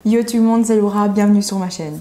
Yo tout le monde, c'est Laura, bienvenue sur ma chaîne.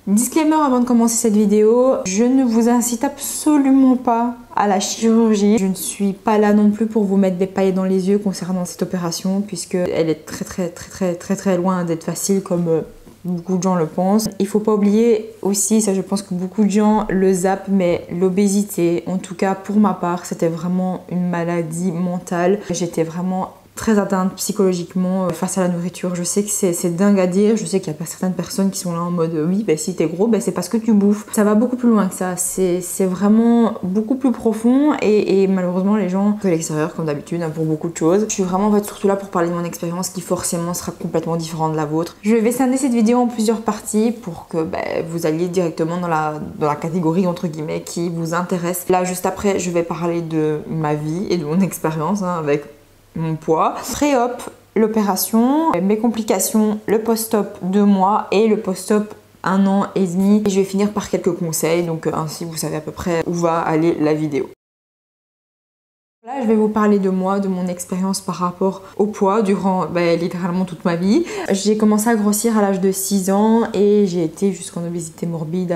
Disclaimer avant de commencer cette vidéo, je ne vous incite absolument pas à la chirurgie. Je ne suis pas là non plus pour vous mettre des paillettes dans les yeux concernant cette opération, puisque elle est très loin d'être facile comme beaucoup de gens le pensent. Il faut pas oublier aussi, ça je pense que beaucoup de gens le zappent, mais l'obésité, en tout cas pour ma part, c'était vraiment une maladie mentale. J'étais vraiment très atteinte psychologiquement face à la nourriture. Je sais que c'est dingue à dire, je sais qu'il y a certaines personnes qui sont là en mode oui, ben, si t'es gros, ben, c'est parce que tu bouffes. Ça va beaucoup plus loin que ça, c'est vraiment beaucoup plus profond et malheureusement les gens de l'extérieur comme d'habitude pour beaucoup de choses. Je suis vraiment en fait surtout là pour parler de mon expérience qui forcément sera complètement différente de la vôtre. Je vais scinder cette vidéo en plusieurs parties pour que vous alliez directement dans la catégorie entre guillemets qui vous intéresse. Là juste après je vais parler de ma vie et de mon expérience avec mon poids, pré-op, l'opération, mes complications, le post-op 2 mois et le post-op 1 an et demi. Et je vais finir par quelques conseils, donc ainsi vous savez à peu près où va aller la vidéo. Là, je vais vous parler de moi, de mon expérience par rapport au poids durant littéralement toute ma vie. J'ai commencé à grossir à l'âge de 6 ans et j'ai été jusqu'en obésité morbide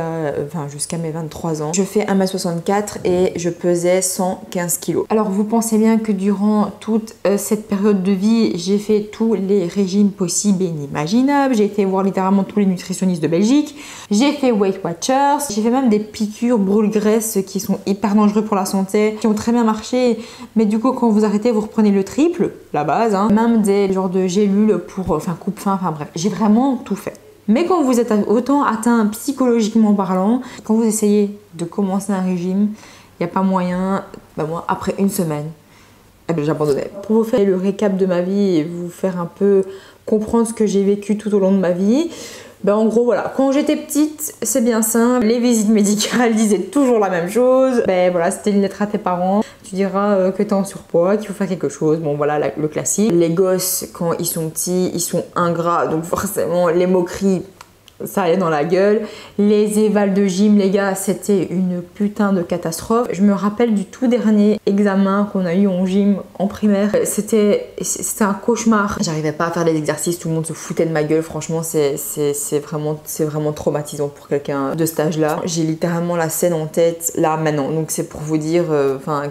jusqu'à mes 23 ans. Je fais 1m64 et je pesais 115 kg. Alors vous pensez bien que durant toute cette période de vie, j'ai fait tous les régimes possibles et inimaginables. J'ai été voir littéralement tous les nutritionnistes de Belgique. J'ai fait Weight Watchers. J'ai fait même des piqûres brûle-graisse qui sont hyper dangereux pour la santé, qui ont très bien marché. Mais du coup, quand vous arrêtez, vous reprenez le triple, la base, même des genres de gélules pour coupe-faim, bref, j'ai vraiment tout fait. Mais quand vous êtes autant atteint psychologiquement parlant, quand vous essayez de commencer un régime, il n'y a pas moyen, moi, après une semaine, j'abandonnais. Pour vous faire le récap de ma vie et vous faire un peu comprendre ce que j'ai vécu tout au long de ma vie, en gros voilà, quand j'étais petite, c'est bien simple, les visites médicales disaient toujours la même chose. C'était une lettre à tes parents, tu diras que t'es en surpoids, qu'il faut faire quelque chose, bon voilà le classique. Les gosses quand ils sont petits, ils sont ingrats, donc forcément les moqueries, ça allait dans la gueule. Les évals de gym, les gars, c'était une putain de catastrophe. Je me rappelle du tout dernier examen qu'on a eu en gym en primaire. C'était un cauchemar. J'arrivais pas à faire les exercices, tout le monde se foutait de ma gueule. Franchement, c'est vraiment traumatisant pour quelqu'un de cet âge-là. J'ai littéralement la scène en tête là maintenant. Donc c'est pour vous dire,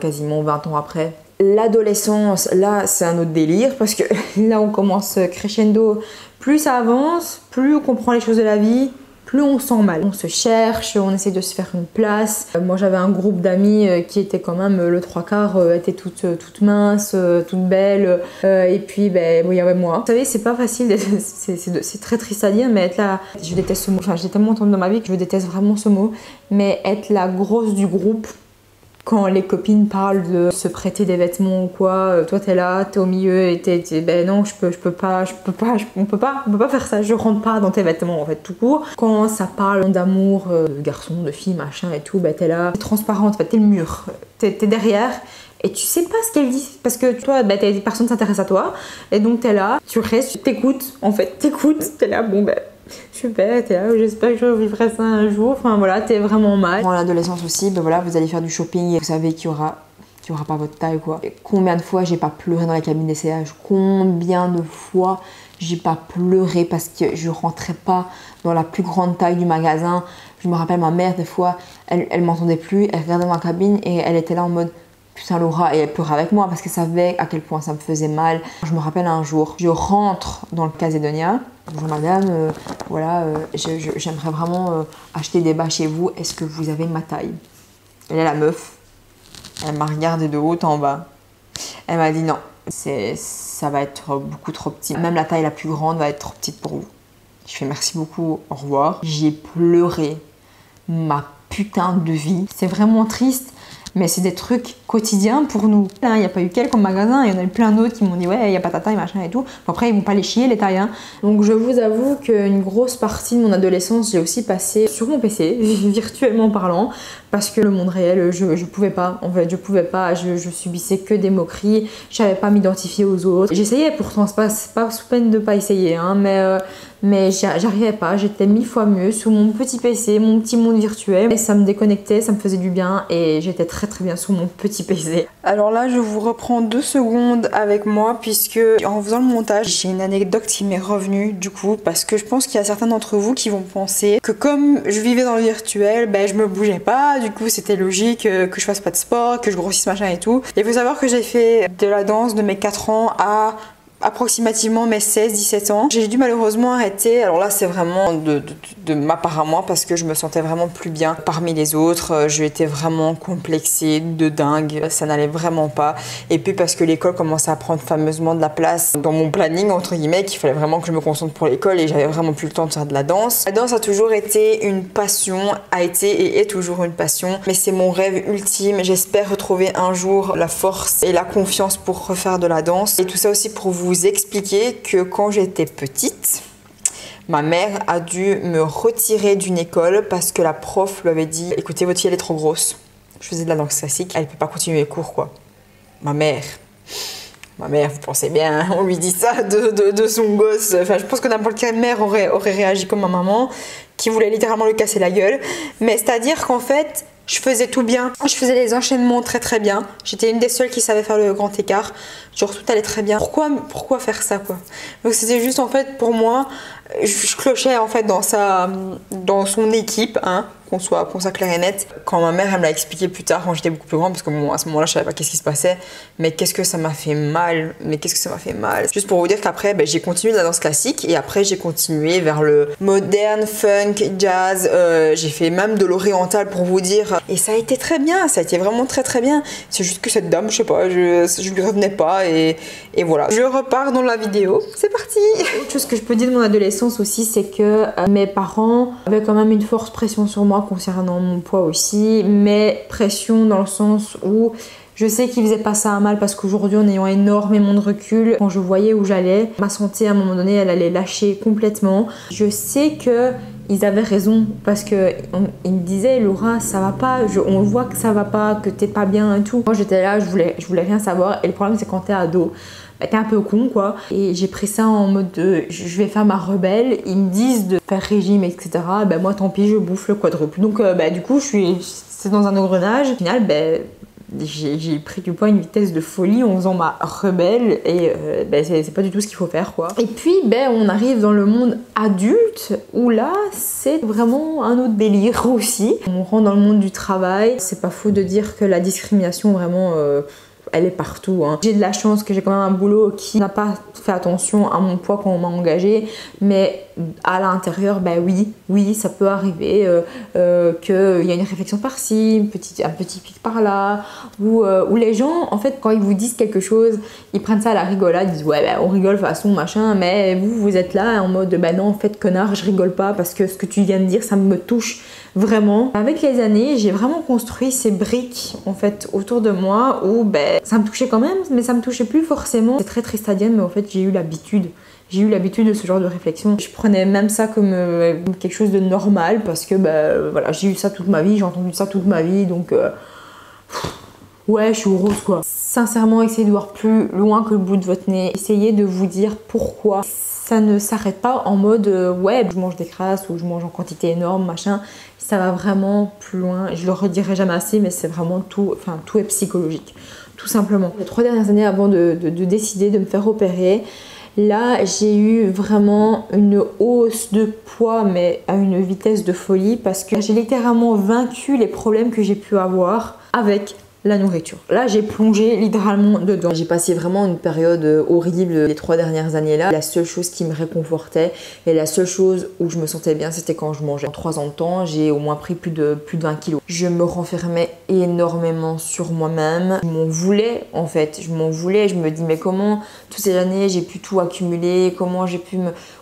quasiment 20 ans après. L'adolescence, là, c'est un autre délire parce que là, on commence crescendo. Plus ça avance, plus on comprend les choses de la vie, plus on sent mal. On se cherche, on essaie de se faire une place. Moi, j'avais un groupe d'amis qui était quand même, le 3/4 était toute mince, toute belle. Et puis, il y avait moi. Vous savez, c'est pas facile, c'est très triste à dire, mais être là, je déteste ce mot. J'ai tellement entendu dans ma vie que je déteste vraiment ce mot. Mais être la grosse du groupe, quand les copines parlent de se prêter des vêtements ou quoi, toi t'es là, t'es au milieu et non, on peut pas faire ça, je rentre pas dans tes vêtements en fait, tout court. Quand ça parle d'amour, de garçon, de fille, machin et tout, t'es là, t'es transparente, t'es le mur, t'es derrière. Et tu sais pas ce qu'elle dit, parce que toi, personne s'intéresse à toi, et donc t'es là, tu restes, t'écoutes, t'es là, super, t'es là, j'espère que je vivrai ça un jour, t'es vraiment mal. Dans l'adolescence aussi, vous allez faire du shopping et vous savez qu'il y aura pas votre taille quoi. Et combien de fois j'ai pas pleuré dans la cabine d'essayage, combien de fois j'ai pas pleuré parce que je rentrais pas dans la plus grande taille du magasin. Je me rappelle ma mère des fois, elle m'entendait plus, elle regardait ma cabine et elle était là en mode putain Laura, et elle pleurait avec moi parce qu'elle savait à quel point ça me faisait mal. Je me rappelle un jour, je rentre dans le Casédonia. Bonjour madame, j'aimerais vraiment acheter des bas chez vous, est-ce que vous avez ma taille? Et là la meuf, elle m'a regardé de haut en bas. Elle m'a dit non, ça va être beaucoup trop petit. Même la taille la plus grande va être trop petite pour vous. Je fais merci beaucoup, au revoir. J'ai pleuré ma putain de vie. C'est vraiment triste. Mais c'est des trucs quotidiens pour nous. Il n'y a pas eu quelques magasins, il y en a eu plein d'autres qui m'ont dit ouais, il n'y a pas ta taille, machin et tout. Après, ils vont pas les chier, les tailles. Donc je vous avoue qu'une grosse partie de mon adolescence, j'ai aussi passé sur mon PC, virtuellement parlant, parce que le monde réel, je pouvais pas. En fait, je pouvais pas, je subissais que des moqueries, je savais pas m'identifier aux autres. J'essayais pourtant, c'est pas sous peine de pas essayer, mais mais j'arrivais pas, j'étais 1000 fois mieux sur mon petit PC, mon petit monde virtuel, et ça me déconnectait, ça me faisait du bien et j'étais très bien sur mon petit PC. Alors là je vous reprends 2 secondes avec moi puisque en faisant le montage j'ai une anecdote qui m'est revenue du coup, parce que je pense qu'il y a certains d'entre vous qui vont penser que comme je vivais dans le virtuel, ben je me bougeais pas, du coup c'était logique que je fasse pas de sport, que je grossisse machin et tout. Et il faut savoir que j'ai fait de la danse de mes 4 ans à approximativement mes 16-17 ans. J'ai dû malheureusement arrêter. Alors là c'est vraiment de ma part à moi parce que je me sentais vraiment plus bien parmi les autres. Je étais vraiment complexée de dingue, ça n'allait vraiment pas. Et puis parce que l'école commençait à prendre fameusement de la place dans mon planning entre guillemets, qu'il fallait vraiment que je me concentre pour l'école et j'avais vraiment plus le temps de faire de la danse. La danse a toujours été une passion, a été et est toujours une passion, mais c'est mon rêve ultime. J'espère retrouver un jour la force et la confiance pour refaire de la danse. Et tout ça aussi pour vous expliquer que quand j'étais petite, ma mère a dû me retirer d'une école parce que la prof lui avait dit écoutez, votre fille elle est trop grosse. Je faisais de la danse classique, elle peut pas continuer les cours quoi. Ma mère, vous pensez bien, on lui dit ça de son gosse. Enfin, je pense que n'importe quelle mère aurait réagi comme ma maman, qui voulait littéralement lui casser la gueule. Mais c'est-à-dire qu'en fait, je faisais tout bien. Je faisais les enchaînements très bien. J'étais une des seules qui savait faire le grand écart. Genre tout allait très bien. Pourquoi faire ça quoi? Donc c'était juste en fait pour moi, je clochais en fait dans son équipe, hein, qu'on soit clair et net. Quand ma mère elle me l'a expliqué plus tard, quand j'étais beaucoup plus grande, parce que bon, à ce moment-là je savais pas qu'est-ce qui se passait, mais qu'est-ce que ça m'a fait mal, Juste pour vous dire qu'après j'ai continué de la danse classique et après j'ai continué vers le moderne, funk, jazz, j'ai fait même de l'oriental pour vous dire, et ça a été très bien, ça a été vraiment très bien. C'est juste que cette dame, je sais pas, je lui revenais pas et voilà. Je repars dans la vidéo, c'est parti. Autre chose que je peux dire de mon adolescence aussi, c'est que mes parents avaient quand même une forte pression sur moi concernant mon poids aussi, mais pression dans le sens où je sais qu'ils faisaient pas ça à mal parce qu'aujourd'hui en ayant énormément de recul, quand je voyais où j'allais, ma santé à un moment donné elle allait lâcher complètement. Je sais que ils avaient raison parce que ils me disaient Laura ça va pas, on voit que ça va pas, que t'es pas bien et tout. Moi j'étais là, je voulais rien savoir et le problème c'est quand t'es ado, t'es un peu con quoi. Et j'ai pris ça en mode de je vais faire ma rebelle, ils me disent de faire régime etc, ben moi tant pis je bouffe le quadruple. Donc du coup c'est dans un engrenage. Au final j'ai pris du poids à une vitesse de folie en faisant ma rebelle et c'est pas du tout ce qu'il faut faire quoi. Et puis on arrive dans le monde adulte où là c'est vraiment un autre délire aussi. On rentre dans le monde du travail, c'est pas faux de dire que la discrimination vraiment elle est partout hein. J'ai de la chance que j'ai quand même un boulot qui n'a pas fait attention à mon poids quand on m'a engagée, mais à l'intérieur, oui, ça peut arriver qu'il y a une réflexion par-ci, un petit pic par-là, où les gens, en fait, quand ils vous disent quelque chose, ils prennent ça à la rigolade, ils disent ouais, on rigole façon machin, mais vous êtes là en mode non, en fait, connard, je rigole pas parce que ce que tu viens de dire, ça me touche vraiment. Avec les années, j'ai vraiment construit ces briques en fait autour de moi où ça me touchait quand même, mais ça me touchait plus forcément. C'est très triste à dire, mais en fait, j'ai eu l'habitude. J'ai eu l'habitude de ce genre de réflexion. Je prenais même ça comme quelque chose de normal parce que voilà, j'ai eu ça toute ma vie, j'ai entendu ça toute ma vie, donc ouais, je suis heureuse quoi. Sincèrement, essayez de voir plus loin que le bout de votre nez. Essayez de vous dire pourquoi ça ne s'arrête pas en mode ouais, je mange des crasses ou je mange en quantité énorme, machin. Ça va vraiment plus loin. Je le redirai jamais assez, mais c'est vraiment tout, enfin tout est psychologique, tout simplement. Les 3 dernières années avant de décider de me faire opérer, là, j'ai eu vraiment une hausse de poids, mais à une vitesse de folie, parce que j'ai littéralement vaincu les problèmes que j'ai pu avoir avec la nourriture. Là, j'ai plongé littéralement dedans. J'ai passé vraiment une période horrible les 3 dernières années-là. La seule chose qui me réconfortait et la seule chose où je me sentais bien, c'était quand je mangeais. En 3 ans de temps, j'ai au moins pris plus de 20 kilos. Je me renfermais énormément sur moi-même. Je m'en voulais, en fait. Je m'en voulais. Je me dis, mais comment, toutes ces années, j'ai pu tout accumuler? Comment j'ai pu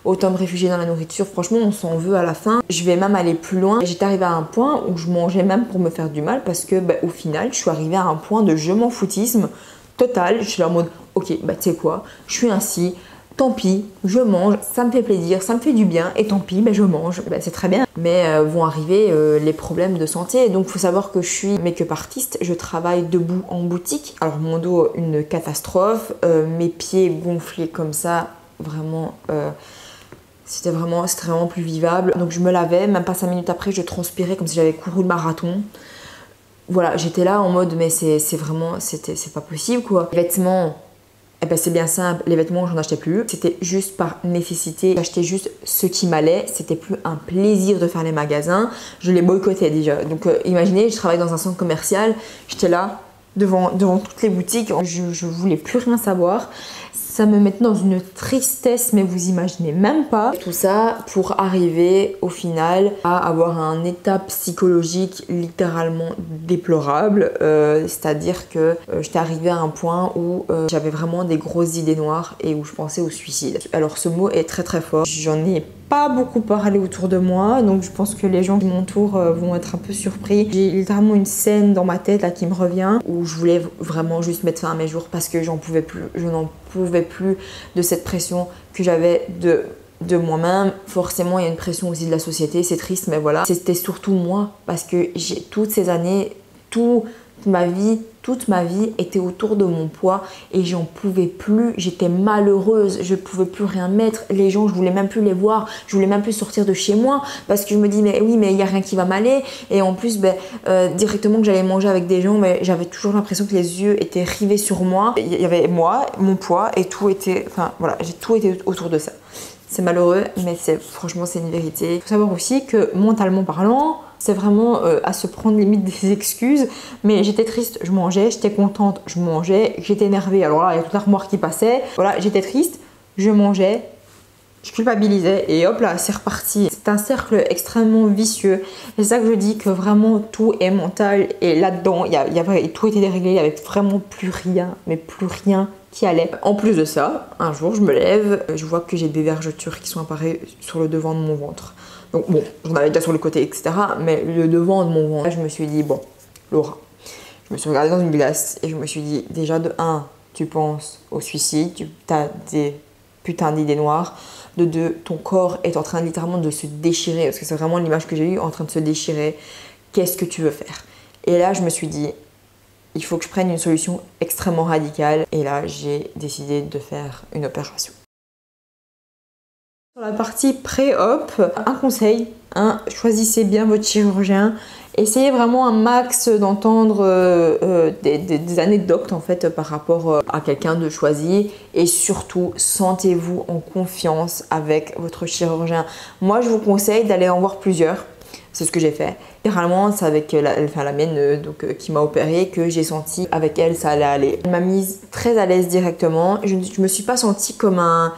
autant me réfugier dans la nourriture? Franchement, on s'en veut à la fin. Je vais même aller plus loin. J'étais arrivée à un point où je mangeais même pour me faire du mal parce que, au final, je suis arrivée à un point de je m'en foutisme total. Je suis là en mode ok, tu sais quoi, je suis ainsi, tant pis, je mange, ça me fait plaisir, ça me fait du bien et tant pis, je mange, c'est très bien. Mais vont arriver les problèmes de santé. Donc faut savoir que je suis make-up artiste, je travaille debout en boutique. Alors mon dos, une catastrophe, mes pieds gonflés comme ça, vraiment C'était vraiment plus vivable. Donc je me lavais, même pas 5 minutes après, je transpirais comme si j'avais couru le marathon. Voilà, j'étais là en mode, mais c'est pas possible quoi. Les vêtements, eh ben c'est bien simple, les vêtements j'en achetais plus. C'était juste par nécessité, j'achetais juste ce qui m'allait. C'était plus un plaisir de faire les magasins, je les boycottais déjà. Donc imaginez, je travaille dans un centre commercial, j'étais là devant toutes les boutiques, je voulais plus rien savoir. Ça me mettait dans une tristesse, mais vous imaginez même pas. Tout ça pour arriver au final à avoir un état psychologique littéralement déplorable. C'est-à-dire que j'étais arrivée à un point où j'avais vraiment des grosses idées noires et où je pensais au suicide. Alors ce mot est très fort. J'en ai pas beaucoup parlé autour de moi, donc je pense que les gens qui m'entourent vont être un peu surpris. J'ai littéralement une scène dans ma tête là qui me revient où je voulais vraiment juste mettre fin à mes jours parce que j'en pouvais plus, je n'en pouvais plus de cette pression que j'avais de moi-même. Forcément il y a une pression aussi de la société, c'est triste mais voilà. C'était surtout moi parce que j'ai toutes ces années, toute ma vie était autour de mon poids et j'en pouvais plus, j'étais malheureuse, je pouvais plus rien mettre, les gens je voulais même plus les voir, je voulais même plus sortir de chez moi parce que je me dis mais oui mais il y a rien qui va m'aller et en plus directement que j'allais manger avec des gens mais j'avais toujours l'impression que les yeux étaient rivés sur moi, il y avait moi, mon poids et tout était, enfin voilà, tout était autour de ça. C'est malheureux mais franchement c'est une vérité. Il faut savoir aussi que mentalement parlant, c'est vraiment à se prendre limite des excuses. Mais j'étais triste, je mangeais. J'étais contente, je mangeais. J'étais énervée, alors là, il y a toute l'armoire qui passait. Voilà, j'étais triste, je mangeais. Je culpabilisais et hop là, c'est reparti. C'est un cercle extrêmement vicieux. C'est ça que je dis que vraiment tout est mental. Et là-dedans, tout était déréglé. Il n'y avait vraiment plus rien, mais plus rien qui allait. En plus de ça, un jour, je me lève. Je vois que j'ai des vergetures qui sont apparues sur le devant de mon ventre. Donc bon, j'en avais déjà sur le côté, etc. Mais le devant de mon ventre, je me suis dit, bon, Laura, je me suis regardée dans une glace et je me suis dit, déjà de 1, tu penses au suicide, tu as des putains d'idées noires. De 2, ton corps est en train littéralement de se déchirer, parce que c'est vraiment l'image que j'ai eue, en train de se déchirer. Qu'est-ce que tu veux faire? Et là, je me suis dit, il faut que je prenne une solution extrêmement radicale. Et là, j'ai décidé de faire une opération. Sur la partie pré-op, un conseil, choisissez bien votre chirurgien. Essayez vraiment un max d'entendre des anecdotes en fait par rapport à quelqu'un de choisi et surtout sentez-vous en confiance avec votre chirurgien. Moi je vous conseille d'aller en voir plusieurs, c'est ce que j'ai fait. Généralement c'est avec la mienne qui m'a opérée que j'ai senti avec elle ça allait aller. Elle m'a mise très à l'aise directement, je me suis pas sentie comme un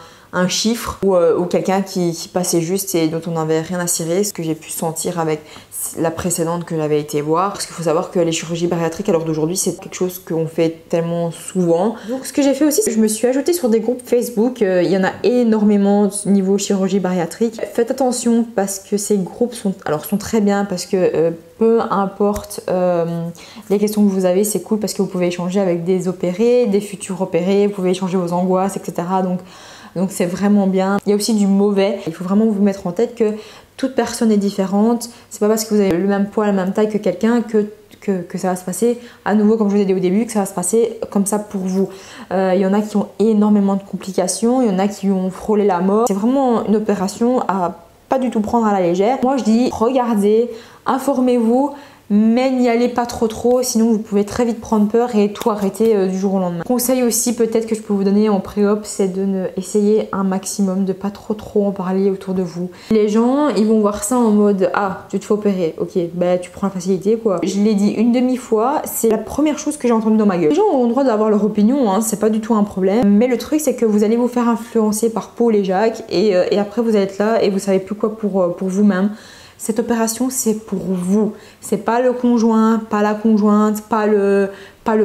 chiffre ou quelqu'un qui passait juste et dont on n'avait rien à cirer, ce que j'ai pu sentir avec la précédente que j'avais été voir. Parce qu'il faut savoir que les chirurgies bariatriques à l'heure d'aujourd'hui c'est quelque chose qu'on fait tellement souvent. Donc ce que j'ai fait aussi, je me suis ajoutée sur des groupes Facebook, il y en a énormément niveau chirurgie bariatrique. Faites attention parce que ces groupes sont très bien parce que peu importe les questions que vous avez, c'est cool parce que vous pouvez échanger avec des opérés, des futurs opérés, vous pouvez échanger vos angoisses, etc. Donc c'est vraiment bien. Il y a aussi du mauvais. Il faut vraiment vous mettre en tête que toute personne est différente. C'est pas parce que vous avez le même poids, la même taille que quelqu'un que ça va se passer à nouveau, comme je vous ai dit au début, que ça va se passer comme ça pour vous. Il y en a qui ont énormément de complications, il y en a qui ont frôlé la mort. C'est vraiment une opération à pas du tout prendre à la légère. Moi je dis regardez, informez-vous, mais n'y allez pas trop, sinon vous pouvez très vite prendre peur et tout arrêter du jour au lendemain. Conseil aussi peut-être que je peux vous donner en pré-op, c'est de ne essayer un maximum de pas trop en parler autour de vous. Les gens ils vont voir ça en mode ah tu te fais opérer, ok bah tu prends la facilité quoi. Je l'ai dit une demi-fois, c'est la première chose que j'ai entendue dans ma gueule. Les gens ont le droit d'avoir leur opinion, hein, c'est pas du tout un problème, mais le truc c'est que vous allez vous faire influencer par Paul et Jacques et après vous allez être là et vous savez plus quoi pour vous-même. Cette opération, c'est pour vous. C'est pas le conjoint, pas la conjointe, pas le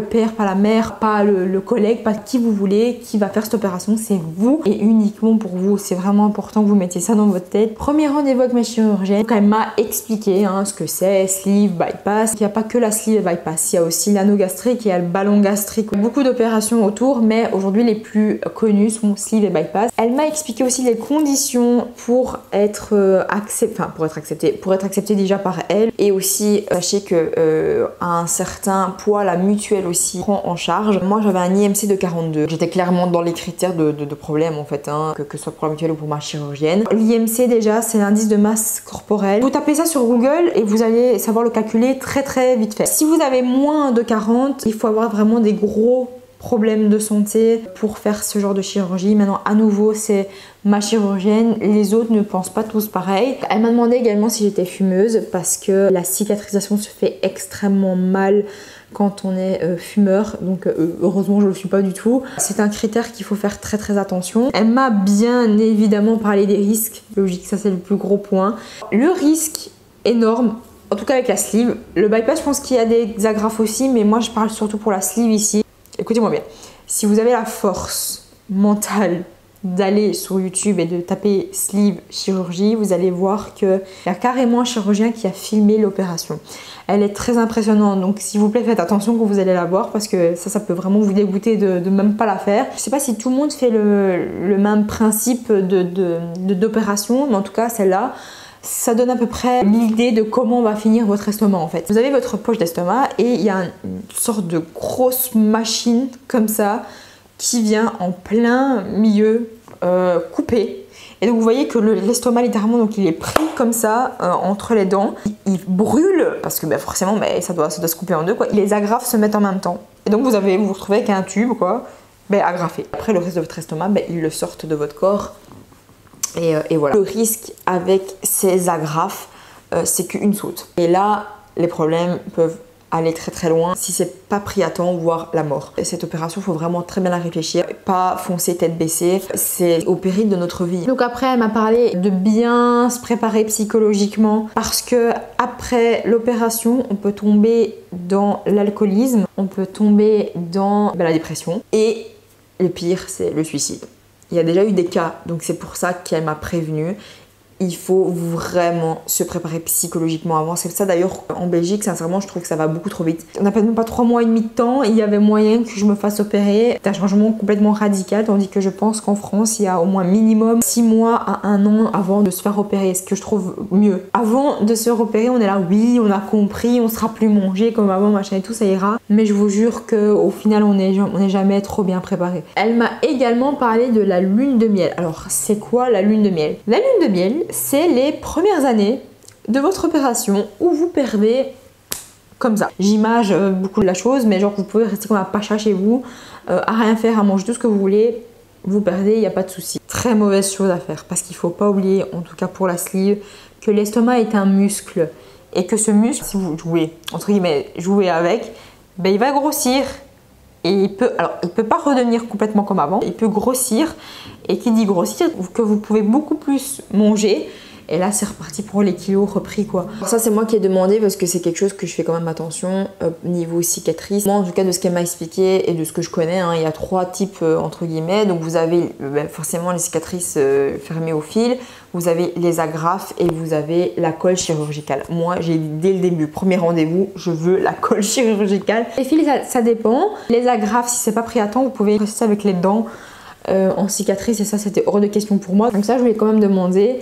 père, pas la mère, pas le collègue, pas qui vous voulez, qui va faire cette opération. C'est vous et uniquement pour vous. C'est vraiment important que vous mettiez ça dans votre tête. Premier rendez-vous avec ma chirurgienne. Donc elle m'a expliqué ce que c'est, sleeve bypass. Il n'y a pas que la sleeve bypass, il y a aussi l'anneau gastrique et il y a le ballon gastrique. Beaucoup d'opérations autour, mais aujourd'hui les plus connues sont sleeve et bypass. Elle m'a expliqué aussi les conditions pour être acceptée déjà par elle. Et aussi, sachez que à un certain poids, la mutuelle mutuelle aussi prend en charge. Moi j'avais un IMC de 42. J'étais clairement dans les critères de problème en fait, hein, que ce soit pour la mutuelle ou pour ma chirurgienne. L'IMC déjà c'est l'indice de masse corporelle. Vous tapez ça sur Google et vous allez savoir le calculer très vite fait. Si vous avez moins de 40, il faut avoir vraiment des gros problèmes de santé pour faire ce genre de chirurgie. Maintenant à nouveau c'est ma chirurgienne, les autres ne pensent pas tous pareil. Elle m'a demandé également si j'étais fumeuse parce que la cicatrisation se fait extrêmement mal quand on est fumeur, donc heureusement je le suis pas du tout. C'est un critère qu'il faut faire très attention. Elle m'a bien évidemment parlé des risques, logique, ça c'est le plus gros point. Le risque énorme, en tout cas avec la sleeve, le bypass je pense qu'il y a des agrafes aussi, mais moi je parle surtout pour la sleeve ici. Écoutez-moi bien, si vous avez la force mentale d'aller sur YouTube et de taper sleeve chirurgie, vous allez voir qu'il y a carrément un chirurgien qui a filmé l'opération. Elle est très impressionnante, donc s'il vous plaît faites attention quand vous allez la voir parce que ça peut vraiment vous dégoûter de même pas la faire. Je sais pas si tout le monde fait le même principe d'opération, mais en tout cas celle-là, ça donne à peu près l'idée de comment va finir votre estomac en fait. Vous avez votre poche d'estomac et il y a une sorte de grosse machine comme ça qui vient en plein milieu coupé. Et donc vous voyez que l'estomac littéralement donc il est pris comme ça entre les dents. Il brûle parce que forcément ça doit se couper en deux quoi. Les agrafes se mettent en même temps. Et donc vous vous retrouvez avec un tube quoi, agrafé. Après le reste de votre estomac, ils le sortent de votre corps. Et voilà. Le risque avec ces agrafes, c'est qu'une saute. Et là, les problèmes peuvent aller très loin si c'est pas pris à temps, voire la mort. Et cette opération, il faut vraiment très bien la réfléchir, pas foncer tête baissée, c'est au péril de notre vie. Donc après, elle m'a parlé de bien se préparer psychologiquement parce que après l'opération, on peut tomber dans l'alcoolisme, on peut tomber dans la dépression et le pire, c'est le suicide. Il y a déjà eu des cas, donc c'est pour ça qu'elle m'a prévenue. Il faut vraiment se préparer psychologiquement avant. C'est ça d'ailleurs en Belgique, sincèrement, je trouve que ça va beaucoup trop vite. On n'a même pas 3 mois et demi de temps. Il y avait moyen que je me fasse opérer. C'est un changement complètement radical, tandis que je pense qu'en France, il y a au moins minimum 6 mois à 1 an avant de se faire opérer, ce que je trouve mieux. Avant de se faire opérer, on est là, oui, on a compris, on sera plus mangé comme avant, machin et tout, ça ira. Mais je vous jure qu'au final, on n'est jamais trop bien préparé. Elle m'a également parlé de la lune de miel. Alors, c'est quoi la lune de miel? La lune de miel, c'est les premières années de votre opération où vous perdez comme ça. J'image beaucoup de la chose, mais genre vous pouvez rester comme un pacha chez vous, à rien faire, à manger tout ce que vous voulez, vous perdez, il n'y a pas de souci. Très mauvaise chose à faire parce qu'il ne faut pas oublier, en tout cas pour la sleeve, que l'estomac est un muscle et que ce muscle, si vous jouez, entre guillemets, jouez avec, il va grossir. Et il peut pas redevenir complètement comme avant, il peut grossir, et qui dit grossir, que vous pouvez beaucoup plus manger, et là c'est reparti pour les kilos repris quoi. Alors ça c'est moi qui ai demandé parce que c'est quelque chose que je fais quand même attention niveau cicatrice. Moi en tout cas de ce qu'elle m'a expliqué et de ce que je connais, hein, il y a 3 types entre guillemets, donc vous avez forcément les cicatrices fermées au fil, vous avez les agrafes et vous avez la colle chirurgicale. Moi j'ai dit dès le début, premier rendez-vous, je veux la colle chirurgicale. Les fils ça dépend, les agrafes si c'est pas pris à temps vous pouvez rester avec les dents en cicatrice et ça c'était hors de question pour moi, donc ça je voulais quand même demander.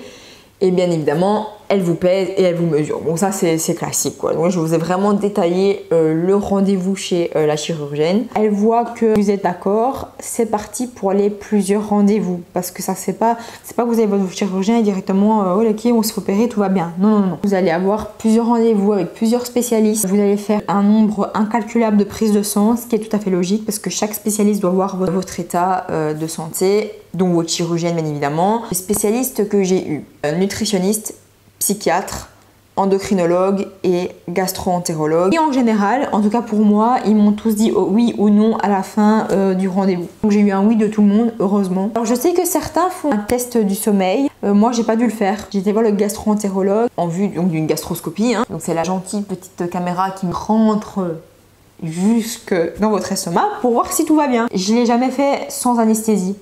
Et bien évidemment, elle vous pèse et elle vous mesure. Bon, ça c'est classique quoi. Donc je vous ai vraiment détaillé le rendez-vous chez la chirurgienne. Elle voit que vous êtes d'accord, c'est parti pour les plusieurs rendez-vous. Parce que ça c'est pas que vous avez votre chirurgien et directement oh ok on se fait opérer, tout va bien. Non. Vous allez avoir plusieurs rendez-vous avec plusieurs spécialistes. Vous allez faire un nombre incalculable de prises de sang, ce qui est tout à fait logique parce que chaque spécialiste doit voir votre état de santé. Donc votre chirurgienne bien évidemment. Les spécialistes que j'ai eu, nutritionniste, psychiatre, endocrinologue et gastro-entérologue. Et en général, en tout cas pour moi, ils m'ont tous dit oui ou non à la fin du rendez-vous. Donc j'ai eu un oui de tout le monde, heureusement. Alors je sais que certains font un test du sommeil. Moi j'ai pas dû le faire. J'ai été voir le gastro-entérologue en vue d'une gastroscopie. Hein. Donc c'est la gentille petite caméra qui rentre jusque dans votre estomac pour voir si tout va bien. Je l'ai jamais fait sans anesthésie.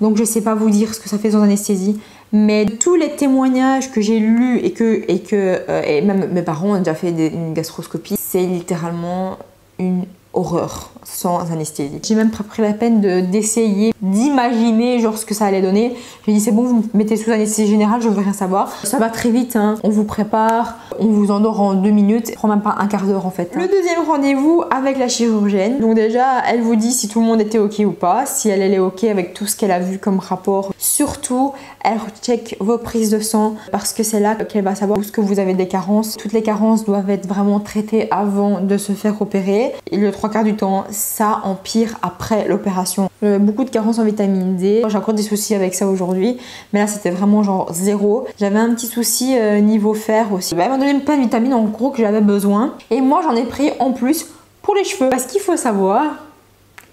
Donc je sais pas vous dire ce que ça fait sans anesthésie. Mais tous les témoignages que j'ai lus et même mes parents ont déjà fait une gastroscopie, c'est littéralement une horreur, sans anesthésie. J'ai même pas pris la peine d'essayer d'imaginer genre ce que ça allait donner. J'ai dit c'est bon, vous me mettez sous anesthésie générale, je veux rien savoir. Ça va très vite, hein. On vous prépare, on vous endort en 2 minutes, ça prend même pas un quart d'heure en fait. Le deuxième rendez-vous avec la chirurgienne. Donc déjà, elle vous dit si tout le monde était ok ou pas, si elle est ok avec tout ce qu'elle a vu comme rapport. Surtout, elle recheck vos prises de sang parce que c'est là qu'elle va savoir où est-ce que vous avez des carences. Toutes les carences doivent être vraiment traitées avant de se faire opérer. Et le 3/4 du temps, ça empire après l'opération. Beaucoup de carences en vitamine D. J'ai encore des soucis avec ça aujourd'hui, mais là c'était vraiment genre 0. J'avais un petit souci niveau fer aussi. Elle m'a donné plein de vitamines en gros que j'avais besoin. Et moi j'en ai pris en plus pour les cheveux. Parce qu'il faut savoir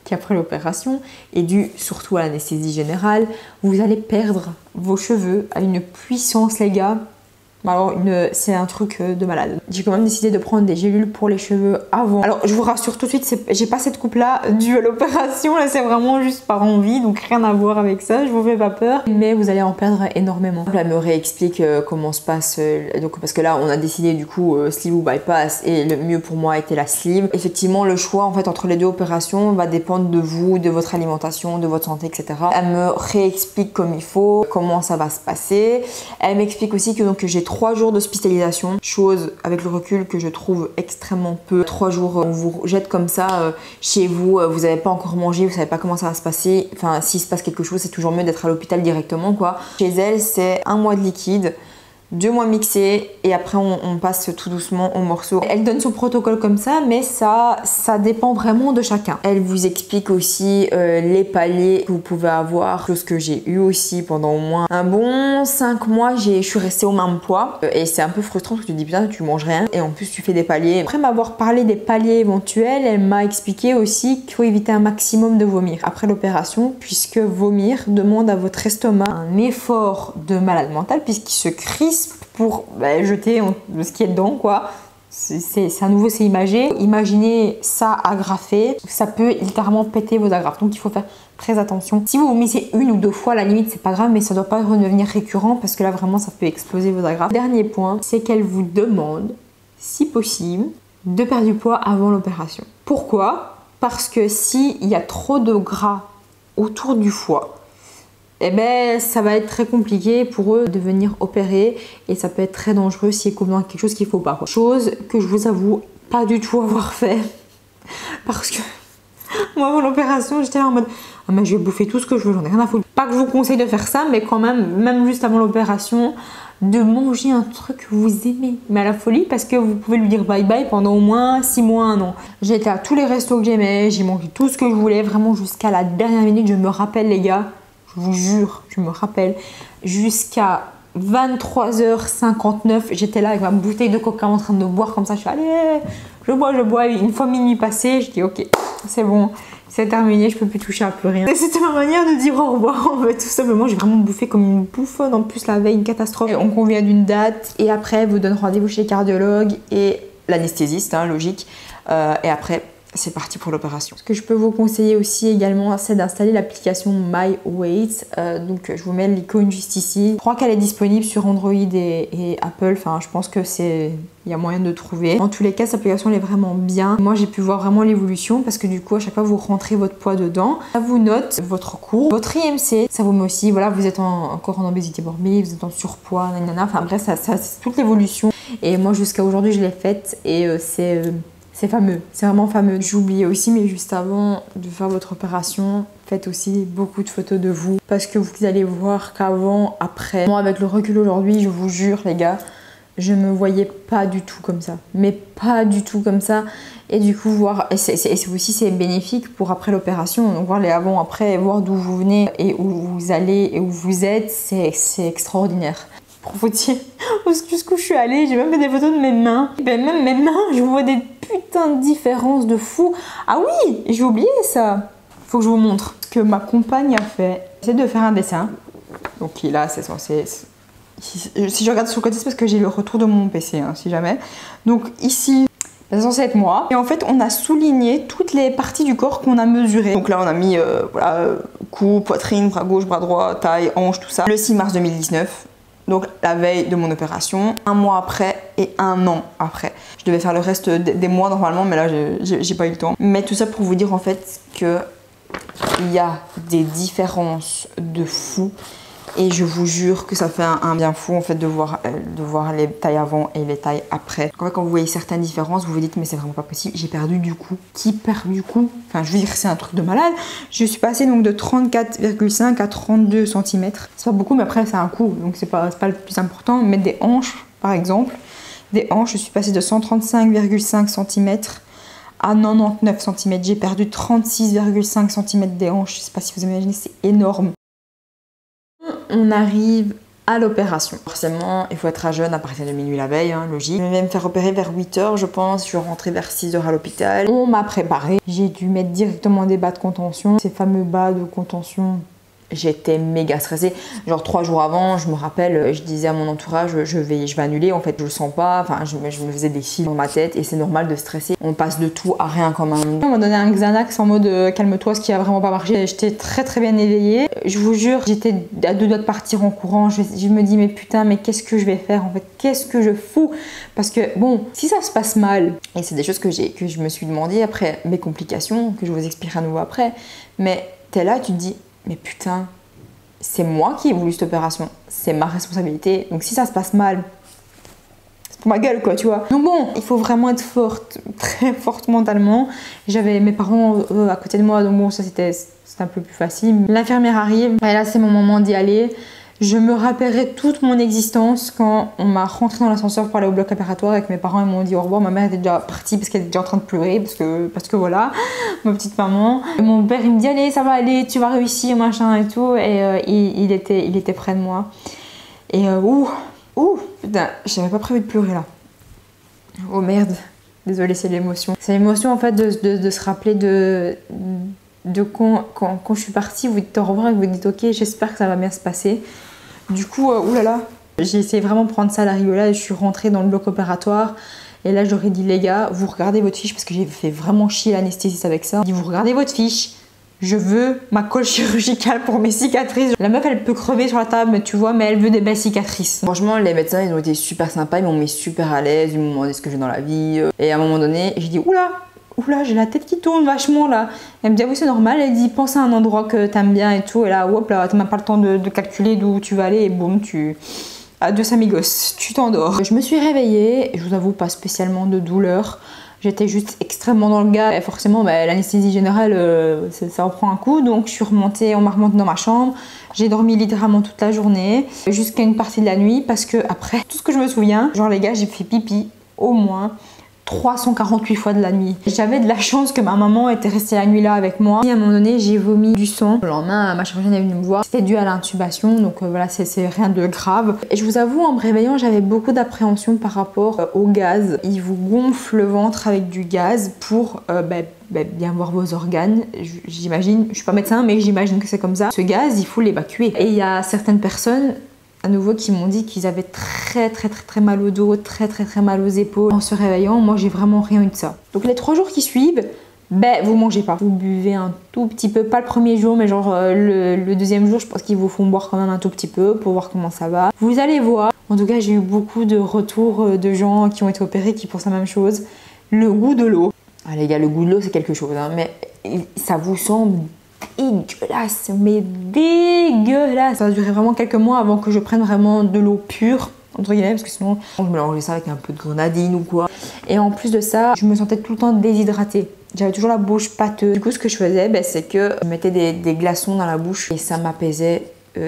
qu'après l'opération, et dû surtout à l'anesthésie générale, vous allez perdre vos cheveux à une puissance, les gars. Alors c'est un truc de malade. J'ai quand même décidé de prendre des gélules pour les cheveux avant. Alors je vous rassure tout de suite, j'ai pas cette coupe là due à l'opération, là c'est vraiment juste par envie, donc rien à voir avec ça, je vous fais pas peur. Mais vous allez en perdre énormément. Elle me réexplique comment se passe, donc, parce que là on a décidé du coup sleeve ou bypass et le mieux pour moi était la sleeve. Effectivement le choix en fait entre les deux opérations va dépendre de vous, de votre alimentation, de votre santé, etc. Elle me réexplique comme il faut, comment ça va se passer. Elle m'explique aussi que donc j'ai 3 jours d'hospitalisation, chose avec le recul que je trouve extrêmement peu. 3 jours, on vous jette comme ça chez vous, vous n'avez pas encore mangé, vous savez pas comment ça va se passer. Enfin, s'il se passe quelque chose, c'est toujours mieux d'être à l'hôpital directement, quoi. Chez elle, c'est 1 mois de liquide, 2 mois mixés et après on passe tout doucement au morceau. Elle donne son protocole comme ça, mais ça dépend vraiment de chacun. Elle vous explique aussi les paliers que vous pouvez avoir, chose que j'ai eu aussi pendant au moins un bon 5 mois. Je suis restée au même poids et c'est un peu frustrant parce que tu te dis putain tu manges rien et en plus tu fais des paliers. Après m'avoir parlé des paliers éventuels, elle m'a expliqué aussi qu'il faut éviter un maximum de vomir après l'opération, puisque vomir demande à votre estomac un effort de malade mental puisqu'il se crispe pour jeter ce qui est dedans, quoi. À nouveau c'est imagé. Imaginez ça agrafé, ça peut littéralement péter vos agrafes, donc il faut faire très attention. Si vous vomissez 1 ou 2 fois, à la limite c'est pas grave, mais ça doit pas redevenir récurrent parce que là vraiment ça peut exploser vos agrafes. Dernier point, c'est qu'elle vous demande, si possible, de perdre du poids avant l'opération. Pourquoi? Parce que s'il y a trop de gras autour du foie, eh ben, ça va être très compliqué pour eux de venir opérer et ça peut être très dangereux s'ils découvrent quelque chose qu'il ne faut pas. Chose que je vous avoue pas du tout avoir fait parce que moi avant l'opération j'étais là en mode ah mais je vais bouffer tout ce que je veux, j'en ai rien à foutre. Pas que je vous conseille de faire ça, mais quand même juste avant l'opération, de manger un truc que vous aimez, mais à la folie, parce que vous pouvez lui dire bye bye pendant au moins 6 mois, 1 an. J'ai été à tous les restos que j'aimais, j'ai mangé tout ce que je voulais, vraiment jusqu'à la dernière minute. Je me rappelle les gars, je vous jure, je me rappelle, jusqu'à 23h59, j'étais là avec ma bouteille de coca en train de boire comme ça. Je suis allez, je bois. Et une fois minuit passé, je dis ok, c'est bon, c'est terminé, je peux plus toucher à plus rien. Et c'était ma manière de dire au revoir en fait, tout simplement. J'ai vraiment bouffé comme une bouffonne, en plus la veille, une catastrophe. Et on convient d'une date et après, vous donne rendez-vous chez le cardiologue et l'anesthésiste, hein, logique. Et après, c'est parti pour l'opération. Ce que je peux vous conseiller aussi également, c'est d'installer l'application MyWeight. Donc je vous mets l'icône juste ici. Je crois qu'elle est disponible sur Android et Apple. Enfin, je pense que il y a moyen de trouver. En tous les cas, cette application elle est vraiment bien. Moi, j'ai pu voir vraiment l'évolution parce que du coup, à chaque fois, vous rentrez votre poids dedans. Ça vous note votre courbe, votre IMC. Ça vous met aussi, voilà, vous êtes encore en obésité morbide, vous êtes en surpoids, nanana. Enfin bref, ça c'est toute l'évolution. Et moi, jusqu'à aujourd'hui, je l'ai faite et c'est fameux, c'est vraiment fameux. J'ai oublié aussi, mais juste avant de faire votre opération, faites aussi beaucoup de photos de vous parce que vous allez voir qu'avant, après, moi avec le recul aujourd'hui, je vous jure les gars, je me voyais pas du tout comme ça, mais pas du tout comme ça. Et du coup voir, et c'est bénéfique pour après l'opération, donc voir les avant, après, voir d'où vous venez et où vous allez et où vous êtes, c'est extraordinaire. Pour vous dire jusqu'où je suis allée, j'ai même fait des photos de mes mains. Ben même mes mains, je vois des putains de différences de fou. Ah oui, j'ai oublié ça. Faut que je vous montre ce que ma compagne a fait. J'essaie de faire un dessin. Donc là, c'est censé... Si je regarde sur le côté, c'est parce que j'ai le retour de mon PC, hein, si jamais. Donc ici, c'est censé être moi. Et en fait, on a souligné toutes les parties du corps qu'on a mesurées. Donc là, on a mis voilà, cou, poitrine, bras gauche, bras droit, taille, hanche, tout ça. Le 6 mars 2019. Donc la veille de mon opération, 1 mois après et 1 an après. Je devais faire le reste des mois normalement, mais là j'ai pas eu le temps. Mais tout ça pour vous dire en fait que il y a des différences de fou. Et je vous jure que ça fait un bien fou en fait de voir les tailles avant et les tailles après. En fait, quand vous voyez certaines différences, vous vous dites mais c'est vraiment pas possible, j'ai perdu du cou. Qui perd du cou? Enfin je veux dire c'est un truc de malade. Je suis passée donc de 34,5 à 32 cm. C'est pas beaucoup mais après c'est un cou donc c'est pas le plus important. Mais des hanches par exemple, des hanches je suis passée de 135,5 cm à 99 cm. J'ai perdu 36,5 cm des hanches. Je sais pas si vous imaginez, c'est énorme. On arrive à l'opération. Forcément, il faut être à jeun à partir de minuit la veille, hein, logique. Je vais me faire opérer vers 8 h, je pense. Je vais rentrer vers 6 h à l'hôpital. On m'a préparé. J'ai dû mettre directement des bas de contention. Ces fameux bas de contention. J'étais méga stressée. Genre 3 jours avant, je me rappelle, je disais à mon entourage, je vais annuler. En fait, je le sens pas. Enfin, je me faisais des fils dans ma tête et c'est normal de stresser. On passe de tout à rien quand même. On m'a donné un Xanax en mode calme-toi, ce qui a vraiment pas marché. J'étais très bien éveillée. Je vous jure, j'étais à 2 doigts de partir en courant. Je me dis mais putain, mais qu'est-ce que je vais faire en fait? Qu'est-ce que je fous? Parce que bon, si ça se passe mal, et c'est des choses que je me suis demandé après mes complications, que je vous expliquerai à nouveau après. Mais t'es là, tu te dis mais putain, c'est moi qui ai voulu cette opération, c'est ma responsabilité. Donc si ça se passe mal, c'est pour ma gueule quoi, tu vois. Donc bon, il faut vraiment être forte, très forte mentalement. J'avais mes parents à côté de moi, donc bon, ça c'était un peu plus facile. L'infirmière arrive, et là c'est mon moment d'y aller. Je me rappellerai toute mon existence quand on m'a rentré dans l'ascenseur pour aller au bloc opératoire et que mes parents m'ont dit au revoir. Ma mère était déjà partie parce qu'elle était déjà en train de pleurer parce que voilà, ma petite maman. Et mon père il me dit allez ça va aller, tu vas réussir machin et tout et il était près de moi. Et putain, j'avais pas prévu de pleurer là. Oh merde, désolée c'est l'émotion. C'est l'émotion en fait de se rappeler quand je suis partie, vous dites au revoir et vous dites ok j'espère que ça va bien se passer. Du coup, oulala, j'ai essayé vraiment de prendre ça à la rigolade. Je suis rentrée dans le bloc opératoire et là j'aurais dit les gars, vous regardez votre fiche parce que j'ai fait vraiment chier l'anesthésiste avec ça. J'ai dit vous regardez votre fiche, je veux ma colle chirurgicale pour mes cicatrices. La meuf elle peut crever sur la table, tu vois, mais elle veut des belles cicatrices. Franchement les médecins ils ont été super sympas, ils m'ont mis super à l'aise, ils m'ont demandé ce que j'ai dans la vie. Et à un moment donné, j'ai dit oula, j'ai la tête qui tourne vachement là. Elle me dit ah oui c'est normal, elle dit pense à un endroit que t'aimes bien et tout. Et là hop là, t'as même pas le temps de calculer d'où tu vas aller et boum adios amigos, tu t'endors. Je me suis réveillée, je vous avoue pas spécialement de douleur. J'étais juste extrêmement dans le gaz et forcément l'anesthésie générale ça en prend un coup. Donc je suis remontée, on m'a remontée dans ma chambre. J'ai dormi littéralement toute la journée jusqu'à une partie de la nuit parce que après tout ce que je me souviens, genre les gars j'ai fait pipi au moins 348 fois de la nuit. J'avais de la chance que ma maman était restée la nuit là avec moi. Et à un moment donné, j'ai vomi du sang. Le lendemain, ma chirurgienne est venue me voir. C'était dû à l'intubation, donc voilà, c'est rien de grave. Et je vous avoue, en me réveillant, j'avais beaucoup d'appréhension par rapport au gaz. Il vous gonfle le ventre avec du gaz pour bien voir vos organes. J'imagine, je suis pas médecin, mais j'imagine que c'est comme ça. Ce gaz, il faut l'évacuer. Et il y a certaines personnes à nouveau qui m'ont dit qu'ils avaient très mal au dos, très mal aux épaules. En se réveillant, moi j'ai vraiment rien eu de ça. Donc les 3 jours qui suivent, vous mangez pas. Vous buvez un tout petit peu, pas le premier jour, mais genre le deuxième jour, je pense qu'ils vous font boire quand même un tout petit peu pour voir comment ça va. Vous allez voir. En tout cas, j'ai eu beaucoup de retours de gens qui ont été opérés qui pensent la même chose. Le goût de l'eau. Ah les gars, le goût de l'eau c'est quelque chose, hein, mais ça vous semble dégueulasse, mais dégueulasse. Ça a duré vraiment quelques mois avant que je prenne vraiment de l'eau pure, entre guillemets, parce que sinon je mélangeais ça avec un peu de grenadine ou quoi. Et en plus de ça, je me sentais tout le temps déshydratée. J'avais toujours la bouche pâteuse. Du coup, ce que je faisais, c'est que je mettais des glaçons dans la bouche et ça m'apaisait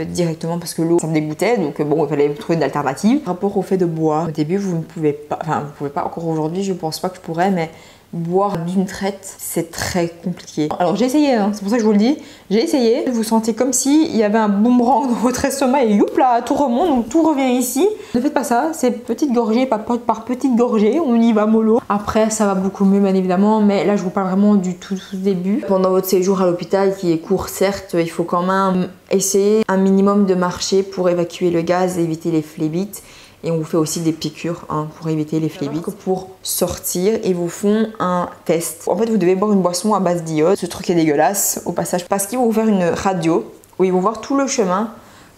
directement parce que l'eau ça me dégoûtait, donc bon il fallait trouver une alternative. Par rapport au fait de boire, au début vous ne pouvez pas, enfin vous pouvez pas encore aujourd'hui, je pense pas que je pourrais, mais boire d'une traite c'est très compliqué. Alors j'ai essayé, hein, c'est pour ça que je vous le dis, j'ai essayé. Vous sentez comme s'il y avait un boomerang dans votre estomac et youp là tout remonte, donc tout revient ici. Ne faites pas ça, c'est petite gorgée par petite gorgée, on y va mollo. Après ça va beaucoup mieux bien évidemment, mais là je vous parle vraiment du tout début. Pendant votre séjour à l'hôpital qui est court certes, il faut quand même essayer un minimum de marcher pour évacuer le gaz et éviter les phlébites. Et on vous fait aussi des piqûres pour éviter les phlébites. Pour sortir, ils vous font un test. En fait, vous devez boire une boisson à base d'iode. Ce truc est dégueulasse au passage parce qu'ils vont vous faire une radio où ils vont voir tout le chemin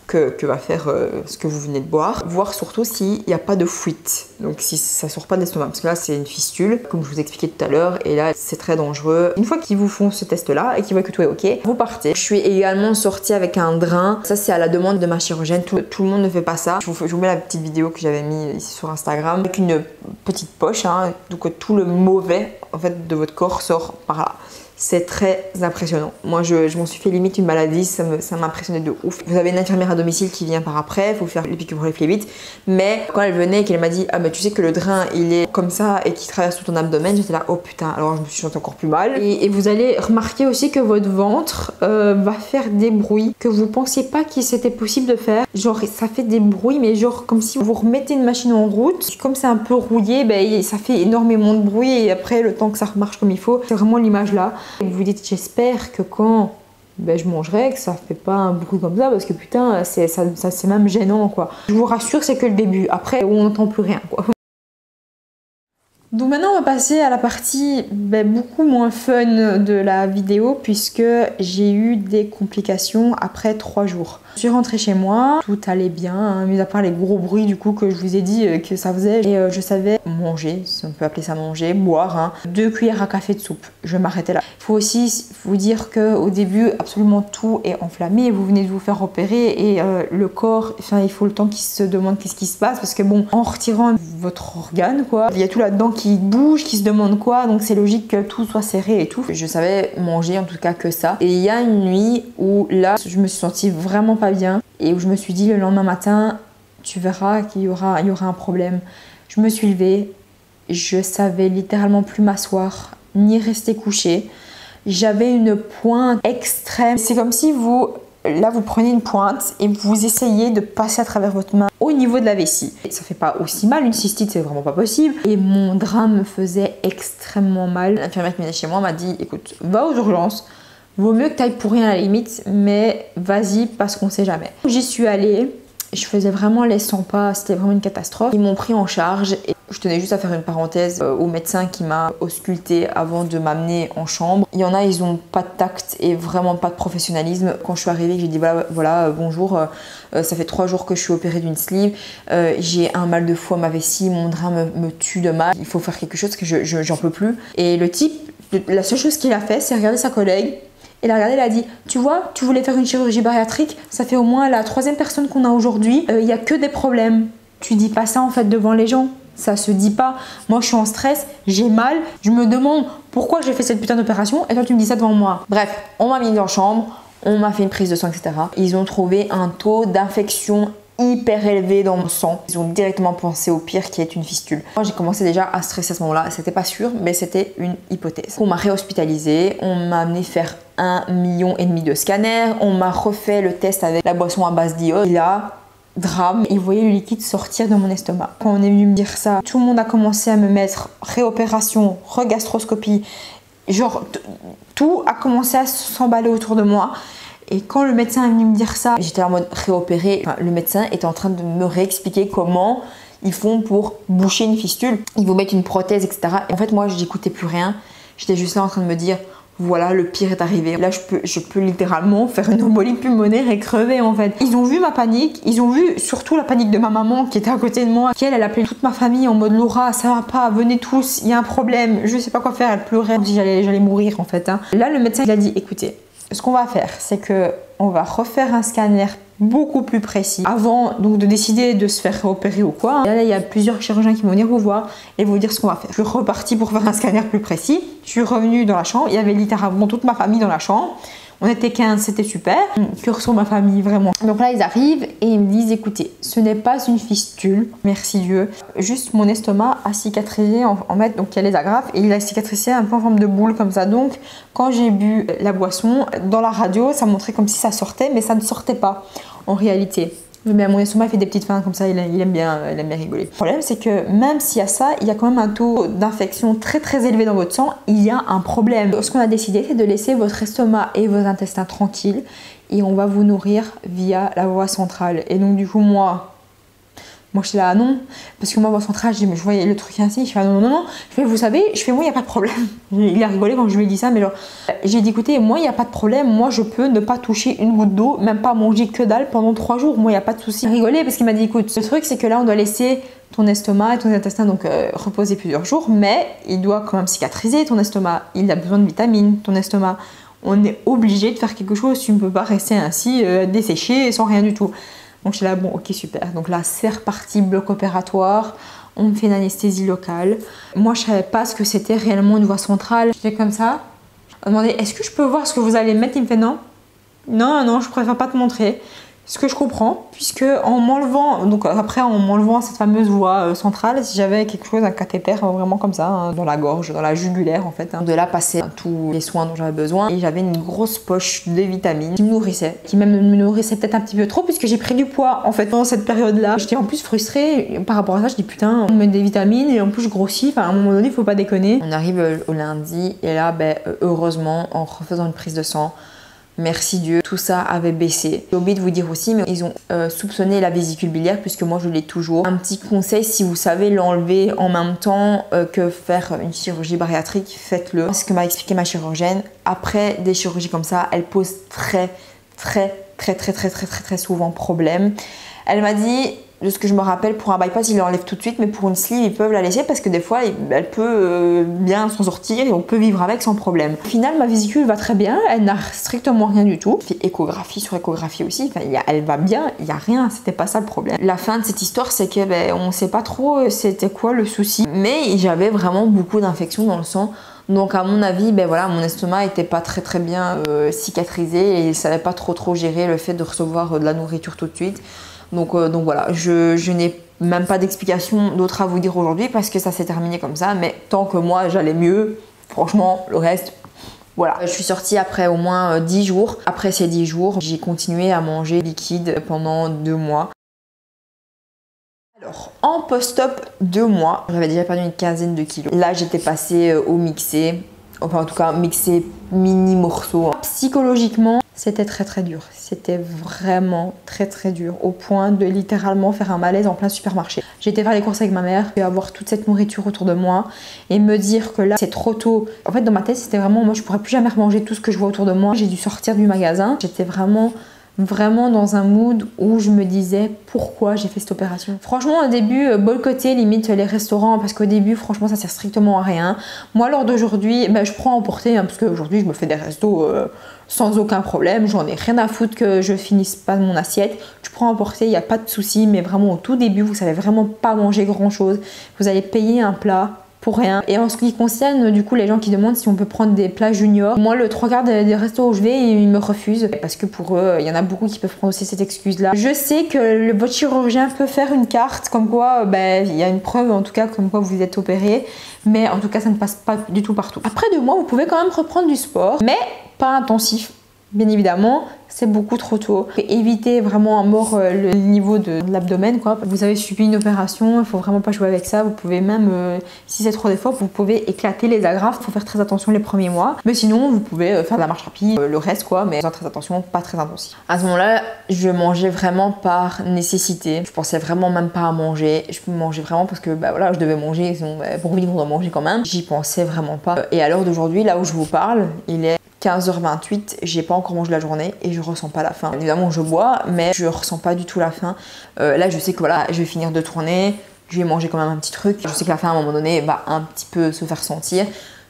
que va faire ce que vous venez de boire. Voir surtout s'il n'y a pas de fuite, donc si ça sort pas de l'estomac, parce que là c'est une fistule, comme je vous expliquais tout à l'heure, et là c'est très dangereux. Une fois qu'ils vous font ce test là et qu'ils voient que tout est ok, vous partez. Je suis également sortie avec un drain, ça c'est à la demande de ma chirurgienne, tout le monde ne fait pas ça. Je vous mets la petite vidéo que j'avais mis ici sur Instagram, avec une petite poche, hein, donc tout le mauvais en fait de votre corps sort par là. C'est très impressionnant. Moi, je m'en suis fait limite une maladie, ça m'impressionnait de ouf. Vous avez une infirmière à domicile qui vient par après, il faut faire les piqûres pour les phlébites. Mais quand elle venait et qu'elle m'a dit « Ah mais tu sais que le drain, il est comme ça et qui traverse tout ton abdomen », j'étais là « Oh putain !» Alors je me suis sentie encore plus mal. Et vous allez remarquer aussi que votre ventre va faire des bruits que vous pensiez pas que c'était possible de faire. Genre, ça fait des bruits, mais genre comme si vous remettez une machine en route. Comme c'est un peu rouillé, ben, ça fait énormément de bruit et après, le temps que ça remarche comme il faut, c'est vraiment l'image là. Et vous vous dites, j'espère que quand je mangerai, que ça fait pas un bruit comme ça, parce que putain, c'est même gênant, quoi. Je vous rassure, c'est que le début. Après, on n'entend plus rien, quoi. Donc maintenant, on va passer à la partie beaucoup moins fun de la vidéo, puisque j'ai eu des complications après 3 jours. Je suis rentrée chez moi, tout allait bien, hein, mis à part les gros bruits du coup que je vous ai dit que ça faisait. Et je savais manger, si on peut appeler ça manger, boire, hein, 2 cuillères à café de soupe. Je m'arrêtais là. Il faut aussi vous dire qu'au début, absolument tout est enflammé. Vous venez de vous faire opérer et le corps, enfin, il faut le temps qu'il se demande qu'est-ce qui se passe. Parce que bon, en retirant votre organe, quoi, il y a tout là-dedans qui bouge, qui se demande quoi. Donc c'est logique que tout soit serré et tout. Je savais manger en tout cas que ça. Et il y a une nuit où là, je me suis sentie vraiment pas bien et où je me suis dit le lendemain matin, tu verras qu'il y aura un problème. Je me suis levée, je savais littéralement plus m'asseoir ni rester couchée. J'avais une pointe extrême. C'est comme si vous prenez une pointe et vous essayez de passer à travers votre main au niveau de la vessie. Ça fait pas aussi mal, une cystite c'est vraiment pas possible. Et mon drap me faisait extrêmement mal. L'infirmière qui venait chez moi m'a dit, écoute, va aux urgences. Vaut mieux que tu ailles pour rien à la limite, mais vas-y parce qu'on sait jamais. J'y suis allée, je faisais vraiment les 100 pas, c'était vraiment une catastrophe. Ils m'ont pris en charge et je tenais juste à faire une parenthèse au médecin qui m'a auscultée avant de m'amener en chambre. Il y en a, ils ont pas de tact et vraiment pas de professionnalisme. Quand je suis arrivée, j'ai dit voilà bonjour, ça fait 3 jours que je suis opérée d'une sleeve, j'ai un mal de foie à ma vessie, mon drap me tue de mal, il faut faire quelque chose parce que j'en peux plus. Et le type, la seule chose qu'il a fait, c'est regarder sa collègue. Et la regardé, elle a dit, tu vois, tu voulais faire une chirurgie bariatrique, ça fait au moins la 3e personne qu'on a aujourd'hui, il n'y a que des problèmes. Tu dis pas ça en fait devant les gens, ça se dit pas. Moi je suis en stress, j'ai mal, je me demande pourquoi j'ai fait cette putain d'opération et toi tu me dis ça devant moi. Bref, on m'a mis dans la chambre, on m'a fait une prise de sang, etc. Ils ont trouvé un taux d'infection hyper élevé dans mon sang. Ils ont directement pensé au pire qui est une fistule. Moi j'ai commencé déjà à stresser à ce moment-là, c'était pas sûr mais c'était une hypothèse. On m'a réhospitalisée, on m'a amené faire 1,5 million de scanners, on m'a refait le test avec la boisson à base d'iode. Et là, drame, ils voyaient le liquide sortir de mon estomac. Quand on est venu me dire ça, tout le monde a commencé à me mettre réopération, regastroscopie, genre tout a commencé à s'emballer autour de moi. Et quand le médecin est venu me dire ça, j'étais en mode réopéré. Enfin, le médecin était en train de me réexpliquer comment ils font pour boucher une fistule. Ils vous mettent une prothèse, etc. Et en fait, moi, je n'écoutais plus rien. J'étais juste là en train de me dire, voilà, le pire est arrivé. Là, je peux littéralement faire une embolie pulmonaire et crever, en fait. Ils ont vu ma panique. Ils ont vu surtout la panique de ma maman qui était à côté de moi. Elle appelait toute ma famille en mode, Laura, ça va pas, venez tous, il y a un problème. Je sais pas quoi faire. Elle pleurait. Je dis, j'allais mourir, en fait. Hein. Là, le médecin, il a dit, écoutez, ce qu'on va faire, c'est que on va refaire un scanner beaucoup plus précis avant donc de décider de se faire opérer ou quoi. Et là, il y a plusieurs chirurgiens qui vont venir vous voir et vous dire ce qu'on va faire. Je suis repartie pour faire un scanner plus précis. Je suis revenue dans la chambre. Il y avait littéralement toute ma famille dans la chambre. On était 15, c'était super. Cœur sur ma famille, vraiment. Donc là, ils arrivent et ils me disent, écoutez, ce n'est pas une fistule, merci Dieu. Juste mon estomac a cicatrisé en fait, donc il y a les agrafes et il a cicatrisé un peu en forme de boule comme ça. Donc quand j'ai bu la boisson, dans la radio, ça montrait comme si ça sortait, mais ça ne sortait pas en réalité. Mais mon estomac fait des petites feintes comme ça, il aime bien rigoler. Le problème, c'est que même s'il y a ça, il y a quand même un taux d'infection très très élevé dans votre sang, il y a un problème. Ce qu'on a décidé, c'est de laisser votre estomac et vos intestins tranquilles et on va vous nourrir via la voie centrale. Et donc du coup, moi, Moi je suis là, non, parce que moi, au central, je voyais le truc ainsi, je fais, non, non, non, je fais, vous savez, je fais, moi, il n'y a pas de problème. Il a rigolé quand je lui ai dit ça, mais genre, j'ai dit, écoutez, moi, il n'y a pas de problème, moi, je peux ne pas toucher une goutte d'eau, même pas manger que dalle pendant 3 jours, moi, il n'y a pas de souci. Il a rigolé parce qu'il m'a dit, écoute, le truc, c'est que là, on doit laisser ton estomac et ton intestin donc reposer plusieurs jours, mais il doit quand même cicatriser ton estomac, il a besoin de vitamines, ton estomac. On est obligé de faire quelque chose, tu ne peux pas rester ainsi desséché sans rien du tout. Donc je suis là, bon, ok, super. Donc là, c'est reparti, bloc opératoire. On me fait une anesthésie locale. Moi, je savais pas ce que c'était réellement une voie centrale. J'étais comme ça. On m'a demandé, est-ce que je peux voir ce que vous allez mettre? Il me fait non. Non, non, je préfère pas te montrer. Ce que je comprends, puisque en m'enlevant, donc après en m'enlevant cette fameuse voie centrale, si j'avais quelque chose, un cathéter vraiment comme ça, hein, dans la gorge, dans la jugulaire en fait, hein, de là passer tous les soins dont j'avais besoin. Et j'avais une grosse poche de vitamines qui me nourrissait, qui même me nourrissait peut-être un petit peu trop, puisque j'ai pris du poids en fait pendant cette période-là. J'étais en plus frustrée par rapport à ça, je dis putain, on me met des vitamines et en plus je grossis, enfin à un moment donné, il faut pas déconner. On arrive au lundi et là, heureusement, en refaisant une prise de sang, merci Dieu, tout ça avait baissé. J'ai oublié de vous dire aussi, mais ils ont soupçonné la vésicule biliaire puisque moi je l'ai toujours. Un petit conseil, si vous savez l'enlever en même temps que faire une chirurgie bariatrique, faites-le. Ce que m'a expliqué ma chirurgienne, après des chirurgies comme ça, elles posent très souvent problème. Elle m'a dit, de ce que je me rappelle, pour un bypass ils l'enlèvent tout de suite, mais pour une sleeve ils peuvent la laisser parce que des fois elle peut bien s'en sortir et on peut vivre avec sans problème. Au final ma vésicule va très bien, elle n'a strictement rien du tout. Fait échographie sur échographie aussi, enfin, elle va bien, il n'y a rien, c'était pas ça le problème. La fin de cette histoire c'est que on sait pas trop c'était quoi le souci, mais j'avais vraiment beaucoup d'infections dans le sang. Donc à mon avis, voilà, mon estomac était pas très bien cicatrisé et il savait pas trop gérer le fait de recevoir de la nourriture tout de suite. Donc voilà, je n'ai même pas d'explication d'autre à vous dire aujourd'hui parce que ça s'est terminé comme ça. Mais tant que moi j'allais mieux, franchement, le reste, voilà. Je suis sortie après au moins 10 jours. Après ces 10 jours, j'ai continué à manger liquide pendant 2 mois. Alors, en post-op 2 mois, j'avais déjà perdu une quinzaine de kilos. Là, j'étais passée au mixé. Enfin, en tout cas, mixé mini morceaux. Psychologiquement, c'était très dur. C'était vraiment très dur. Au point de littéralement faire un malaise en plein supermarché. J'étais faire les courses avec ma mère, et avoir toute cette nourriture autour de moi et me dire que là, c'est trop tôt. En fait, dans ma tête, c'était vraiment, moi, je pourrais plus jamais manger tout ce que je vois autour de moi. J'ai dû sortir du magasin. J'étais vraiment dans un mood où je me disais pourquoi j'ai fait cette opération. Franchement au début boycotter limite les restaurants parce qu'au début franchement ça sert strictement à rien. Moi lors d'aujourd'hui je prends à emporter parce qu'aujourd'hui je me fais des restos sans aucun problème, j'en ai rien à foutre que je finisse pas mon assiette. Tu prends à emporter, il n'y a pas de souci, mais vraiment au tout début vous savez vraiment pas manger grand chose, vous allez payer un plat pour rien. Et en ce qui concerne du coup les gens qui demandent si on peut prendre des plats juniors, moi le 3/4 des restos où je vais ils me refusent parce que pour eux il y en a beaucoup qui peuvent prendre aussi cette excuse là. Je sais que votre chirurgien peut faire une carte comme quoi il y a une preuve en tout cas comme quoi vous êtes opéré, mais en tout cas ça ne passe pas du tout partout. Après 2 mois vous pouvez quand même reprendre du sport, mais pas intensif. Bien évidemment, c'est beaucoup trop tôt. Évitez vraiment à mort le niveau de l'abdomen, quoi. Vous avez subi une opération, il faut vraiment pas jouer avec ça. Vous pouvez même, si c'est trop d'efforts, vous pouvez éclater les agrafes. Il faut faire très attention les premiers mois. Mais sinon, vous pouvez faire de la marche rapide, le reste, quoi. Mais très attention, pas très intensif. À ce moment-là, je mangeais vraiment par nécessité. Je pensais vraiment même pas à manger. Je mangeais vraiment parce que voilà, je devais manger. Sinon, pour vivre, on doit manger quand même. J'y pensais vraiment pas. Et à l'heure d'aujourd'hui, là où je vous parle, il est 15h28, j'ai pas encore mangé la journée et je ressens pas la faim. Évidemment je bois mais je ressens pas du tout la faim. Là je sais que voilà, je vais finir de tourner, je vais manger quand même un petit truc. Je sais que la faim à un moment donné va un petit peu se faire sentir.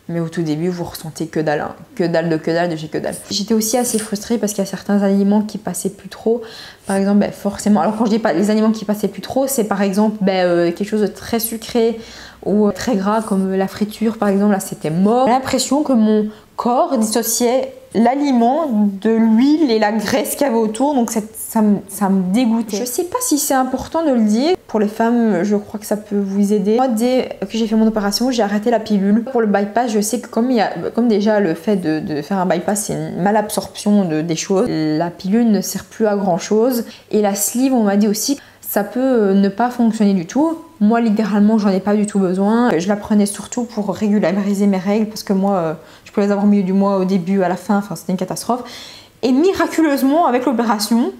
Mais au tout début, vous ressentez que dalle, hein. Que dalle de chez que dalle. J'étais aussi assez frustrée parce qu'il y a certains aliments qui passaient plus trop. Par exemple, forcément, alors quand je dis pas les aliments qui passaient plus trop, c'est par exemple quelque chose de très sucré ou très gras comme la friture par exemple, là c'était mort. J'ai l'impression que mon corps dissociait l'aliment de l'huile et la graisse qu'il y avait autour, donc ça me dégoûtait. Je sais pas si c'est important de le dire. Pour les femmes, je crois que ça peut vous aider. Moi, dès que j'ai fait mon opération, j'ai arrêté la pilule. Pour le bypass, je sais que comme déjà le fait de faire un bypass, c'est une malabsorption des choses, la pilule ne sert plus à grand chose. Et la sleeve, on m'a dit aussi, ça peut ne pas fonctionner du tout. Moi, littéralement, j'en ai pas du tout besoin. Je la prenais surtout pour régulariser mes règles parce que moi, je pouvais les avoir au milieu du mois, au début, à la fin. Enfin, c'était une catastrophe. Et miraculeusement, avec l'opération,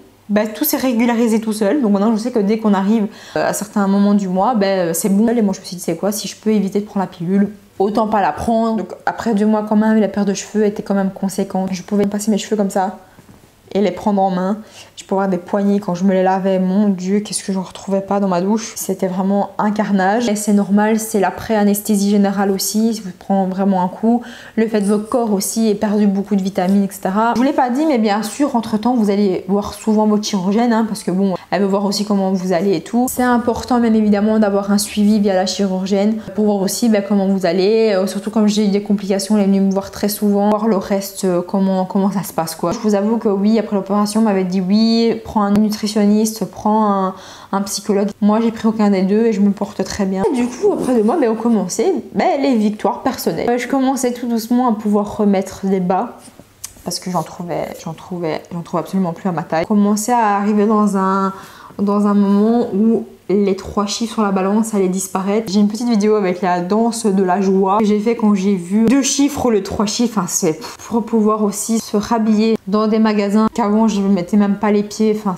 tout s'est régularisé tout seul. Donc maintenant je sais que dès qu'on arrive à certains moments du mois, c'est bon. Et moi je me suis dit c'est quoi, si je peux éviter de prendre la pilule, autant pas la prendre. Donc après 2 mois quand même, la paire de cheveux était quand même conséquente. Je pouvais passer mes cheveux comme ça et les prendre en main. Je pouvais avoir des poignées quand je me les lavais. Mon Dieu, qu'est-ce que je ne retrouvais pas dans ma douche. C'était vraiment un carnage. Et c'est normal, c'est l'après-anesthésie générale aussi. Ça vous prend vraiment un coup. Le fait que votre corps aussi ait perdu beaucoup de vitamines, etc. Je vous l'ai pas dit, mais bien sûr, entre-temps, vous allez voir souvent votre chirurgienne, hein, parce que bon, elle veut voir aussi comment vous allez et tout. C'est important, bien évidemment, d'avoir un suivi via la chirurgienne pour voir aussi comment vous allez. Surtout comme j'ai eu des complications, elle est venue me voir très souvent. Voir le reste, comment ça se passe, quoi. Je vous avoue que oui, après l'opération, on m'avait dit oui, prends un nutritionniste, prends un psychologue. Moi, j'ai pris aucun des deux et je me porte très bien. Et du coup, après 2 mois, on commençait les victoires personnelles. Je commençais tout doucement à pouvoir remettre des bas parce que j'en trouvais absolument plus à ma taille. Je commençais à arriver dans un moment où les 3 chiffres sur la balance allaient disparaître. J'ai une petite vidéo avec la danse de la joie que j'ai fait quand j'ai vu 2 chiffres ou le 3 chiffres. Enfin, c'est pour pouvoir aussi se rhabiller dans des magasins qu'avant je ne mettais même pas les pieds. Enfin,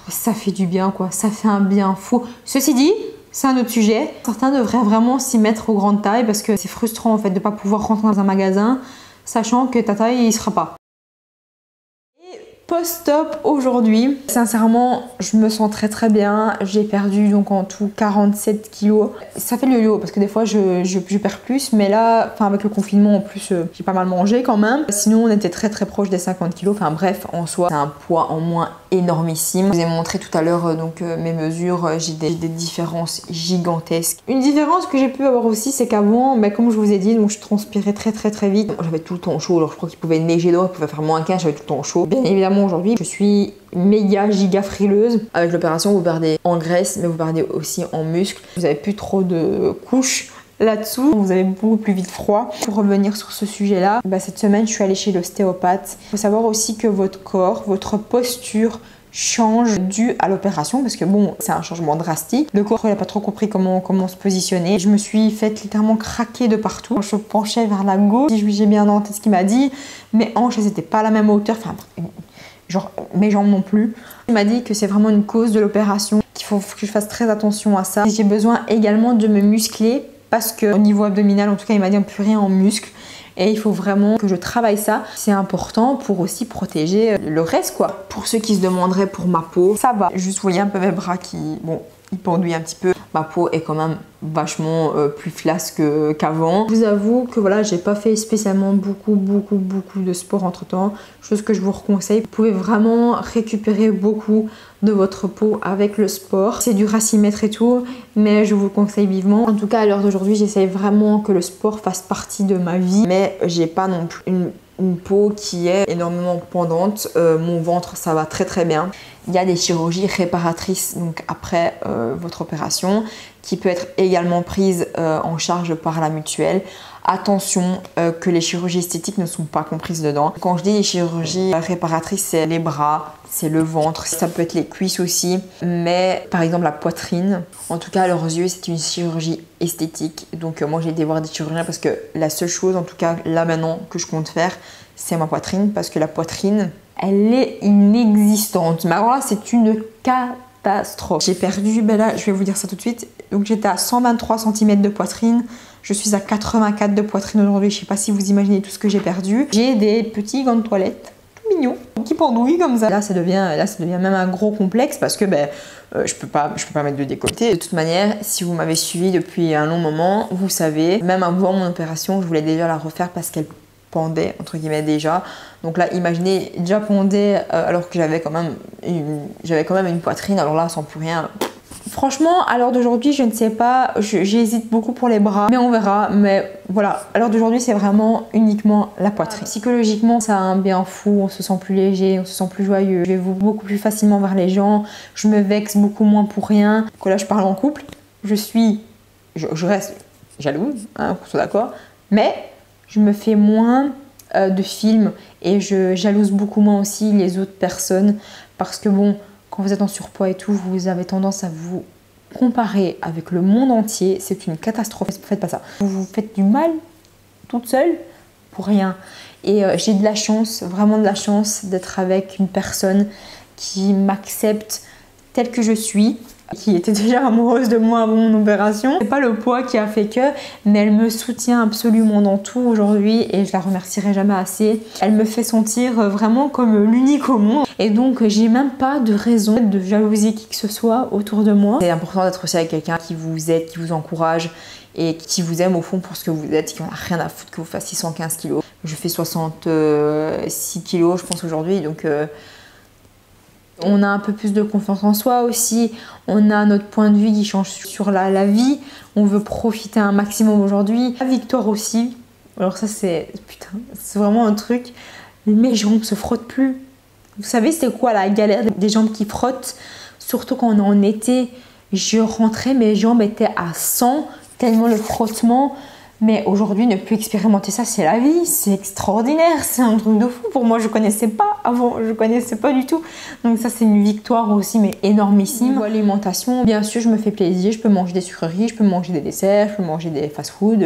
ça fait du bien, quoi. Ça fait un bien fou. Ceci dit, c'est un autre sujet. Certains devraient vraiment s'y mettre aux grandes tailles parce que c'est frustrant en fait de ne pas pouvoir rentrer dans un magasin sachant que ta taille il sera pas. Post-op aujourd'hui, sincèrement, je me sens très très bien. J'ai perdu donc en tout 47 kilos. Ça fait le yo-yo parce que des fois je perds plus, mais là, avec le confinement en plus, j'ai pas mal mangé quand même. Sinon, on était très très proche des 50 kilos. Enfin bref, en soi, c'est un poids en moins énormissime. Je vous ai montré tout à l'heure mes mesures. J'ai des différences gigantesques. Une différence que j'ai pu avoir aussi, c'est qu'avant, comme je vous ai dit, donc je transpirais très très très vite. J'avais tout le temps chaud. Alors je crois qu'il pouvait neiger dehors, il pouvait faire moins 15, j'avais tout le temps chaud. Bien évidemment, aujourd'hui, je suis méga giga frileuse. Avec l'opération, vous perdez en graisse, mais vous perdez aussi en muscle. Vous avez plus trop de couches là-dessous. Vous avez beaucoup plus vite froid. Pour revenir sur ce sujet-là, cette semaine, je suis allée chez l'ostéopathe. Il faut savoir aussi que votre corps, votre posture change dû à l'opération parce que bon, c'est un changement drastique. Le corps, il n'a pas trop compris comment se positionner. Je me suis faite littéralement craquer de partout. Quand je penchais vers la gauche, si j'ai bien en tête ce qu'il m'a dit, mes hanches, elles n'étaient pas à la même hauteur. Enfin, genre mes jambes non plus. Il m'a dit que c'est vraiment une cause de l'opération, qu'il faut que je fasse très attention à ça. J'ai besoin également de me muscler parce que au niveau abdominal, en tout cas, il m'a dit on peut rien en muscle. Et il faut vraiment que je travaille ça. C'est important pour aussi protéger le reste, quoi. Pour ceux qui se demanderaient pour ma peau, ça va. Juste, vous voyez un peu mes bras qui, ils pendouillent un petit peu. Ma peau est quand même vachement plus flasque qu'avant. Je vous avoue que voilà, j'ai pas fait spécialement beaucoup de sport entre temps. Chose que je vous reconseille. Vous pouvez vraiment récupérer beaucoup de votre peau avec le sport. C'est dur à s'y mettre et tout, mais je vous le conseille vivement. En tout cas, à l'heure d'aujourd'hui, j'essaie vraiment que le sport fasse partie de ma vie, mais j'ai pas non plus une peau qui est énormément pendante. Mon ventre, ça va très très bien. Il y a des chirurgies réparatrices donc après votre opération qui peut être également prise en charge par la mutuelle. Attention que les chirurgies esthétiques ne sont pas comprises dedans. Quand je dis les chirurgies réparatrices, c'est les bras, c'est le ventre, ça peut être les cuisses aussi, mais par exemple la poitrine, en tout cas à leurs yeux, c'est une chirurgie esthétique. Donc moi j'ai été voir des chirurgiens parce que la seule chose, en tout cas là maintenant, que je compte faire, c'est ma poitrine parce que la poitrine, elle est inexistante. Mais alors là, c'est une catastrophe. J'ai perdu, là, je vais vous dire ça tout de suite. Donc j'étais à 123 cm de poitrine. Je suis à 84 de poitrine aujourd'hui. Je sais pas si vous imaginez tout ce que j'ai perdu. J'ai des petits gants de toilette, tout mignons, qui pendouillent comme ça. Là, ça devient même un gros complexe parce que je peux pas mettre de décolleté. De toute manière, si vous m'avez suivi depuis un long moment, vous savez, même avant mon opération, je voulais déjà la refaire parce qu'elle pendait entre guillemets déjà. Donc là, imaginez, déjà pendait alors que j'avais quand même une poitrine. Alors là, sans plus rien. Franchement, à l'heure d'aujourd'hui, je ne sais pas. J'hésite beaucoup pour les bras, mais on verra. Mais voilà, à l'heure d'aujourd'hui, c'est vraiment uniquement la poitrine. Psychologiquement, ça a un bien fou. On se sent plus léger, on se sent plus joyeux. Je vais beaucoup plus facilement vers les gens. Je me vexe beaucoup moins pour rien. Quand là, je parle en couple, je reste jalouse, hein, qu'on soit d'accord. Mais je me fais moins de films et je jalouse beaucoup moins aussi les autres personnes parce que bon, quand vous êtes en surpoids et tout, vous avez tendance à vous comparer avec le monde entier. C'est une catastrophe. Faites pas ça. Vous vous faites du mal toute seule pour rien. Et j'ai de la chance, vraiment de la chance d'être avec une personne qui m'accepte telle que je suis, qui était déjà amoureuse de moi avant mon opération. C'est pas le poids qui a fait que, mais elle me soutient absolument dans tout aujourd'hui et je la remercierai jamais assez. Elle me fait sentir vraiment comme l'unique au monde et donc j'ai même pas de raison de jalouser qui que ce soit autour de moi. C'est important d'être aussi avec quelqu'un qui vous aide, qui vous encourage et qui vous aime au fond pour ce que vous êtes, qui n'en a rien à foutre que vous fassiez 115 kilos. Je fais 66 kilos je pense aujourd'hui, donc on a un peu plus de confiance en soi aussi, on a notre point de vue qui change sur la vie, on veut profiter un maximum aujourd'hui. La victoire aussi, alors ça c'est vraiment un truc, mes jambes se frottent plus. Vous savez c'est quoi la galère des jambes qui frottent, surtout quand on est en été. Je rentrais, mes jambes étaient à 100, tellement le frottement. Mais aujourd'hui, ne plus expérimenter ça, c'est la vie, c'est extraordinaire, c'est un truc de fou. Pour moi, je connaissais pas avant, je connaissais pas du tout. Donc ça, c'est une victoire aussi, mais énormissime. L'alimentation, bien sûr, je me fais plaisir, je peux manger des sucreries, je peux manger des desserts, je peux manger des fast-food,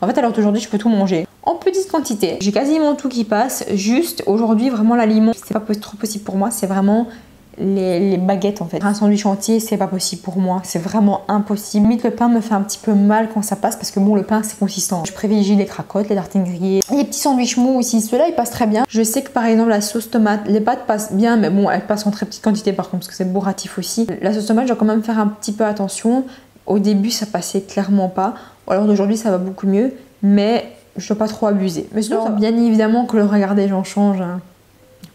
En fait, à l'heure d'aujourd'hui, je peux tout manger. En petite quantité. J'ai quasiment tout qui passe, juste aujourd'hui, vraiment l'aliment, c'est pas trop possible pour moi, c'est vraiment les baguettes en fait. Un sandwich entier, c'est pas possible pour moi, c'est vraiment impossible. Limite le pain me fait un petit peu mal quand ça passe parce que bon, le pain c'est consistant. Je privilégie les cracottes, les tartines grillées, les petits sandwichs mous aussi, ceux-là ils passent très bien. Je sais que par exemple la sauce tomate, les pâtes passent bien, mais bon, elles passent en très petite quantité par contre parce que c'est bourratif aussi. La sauce tomate, je dois quand même faire un petit peu attention. Au début, ça passait clairement pas. Alors d'aujourd'hui, ça va beaucoup mieux, mais je dois pas trop abuser. Mais sinon, bien évidemment que le regard des gens change. Hein.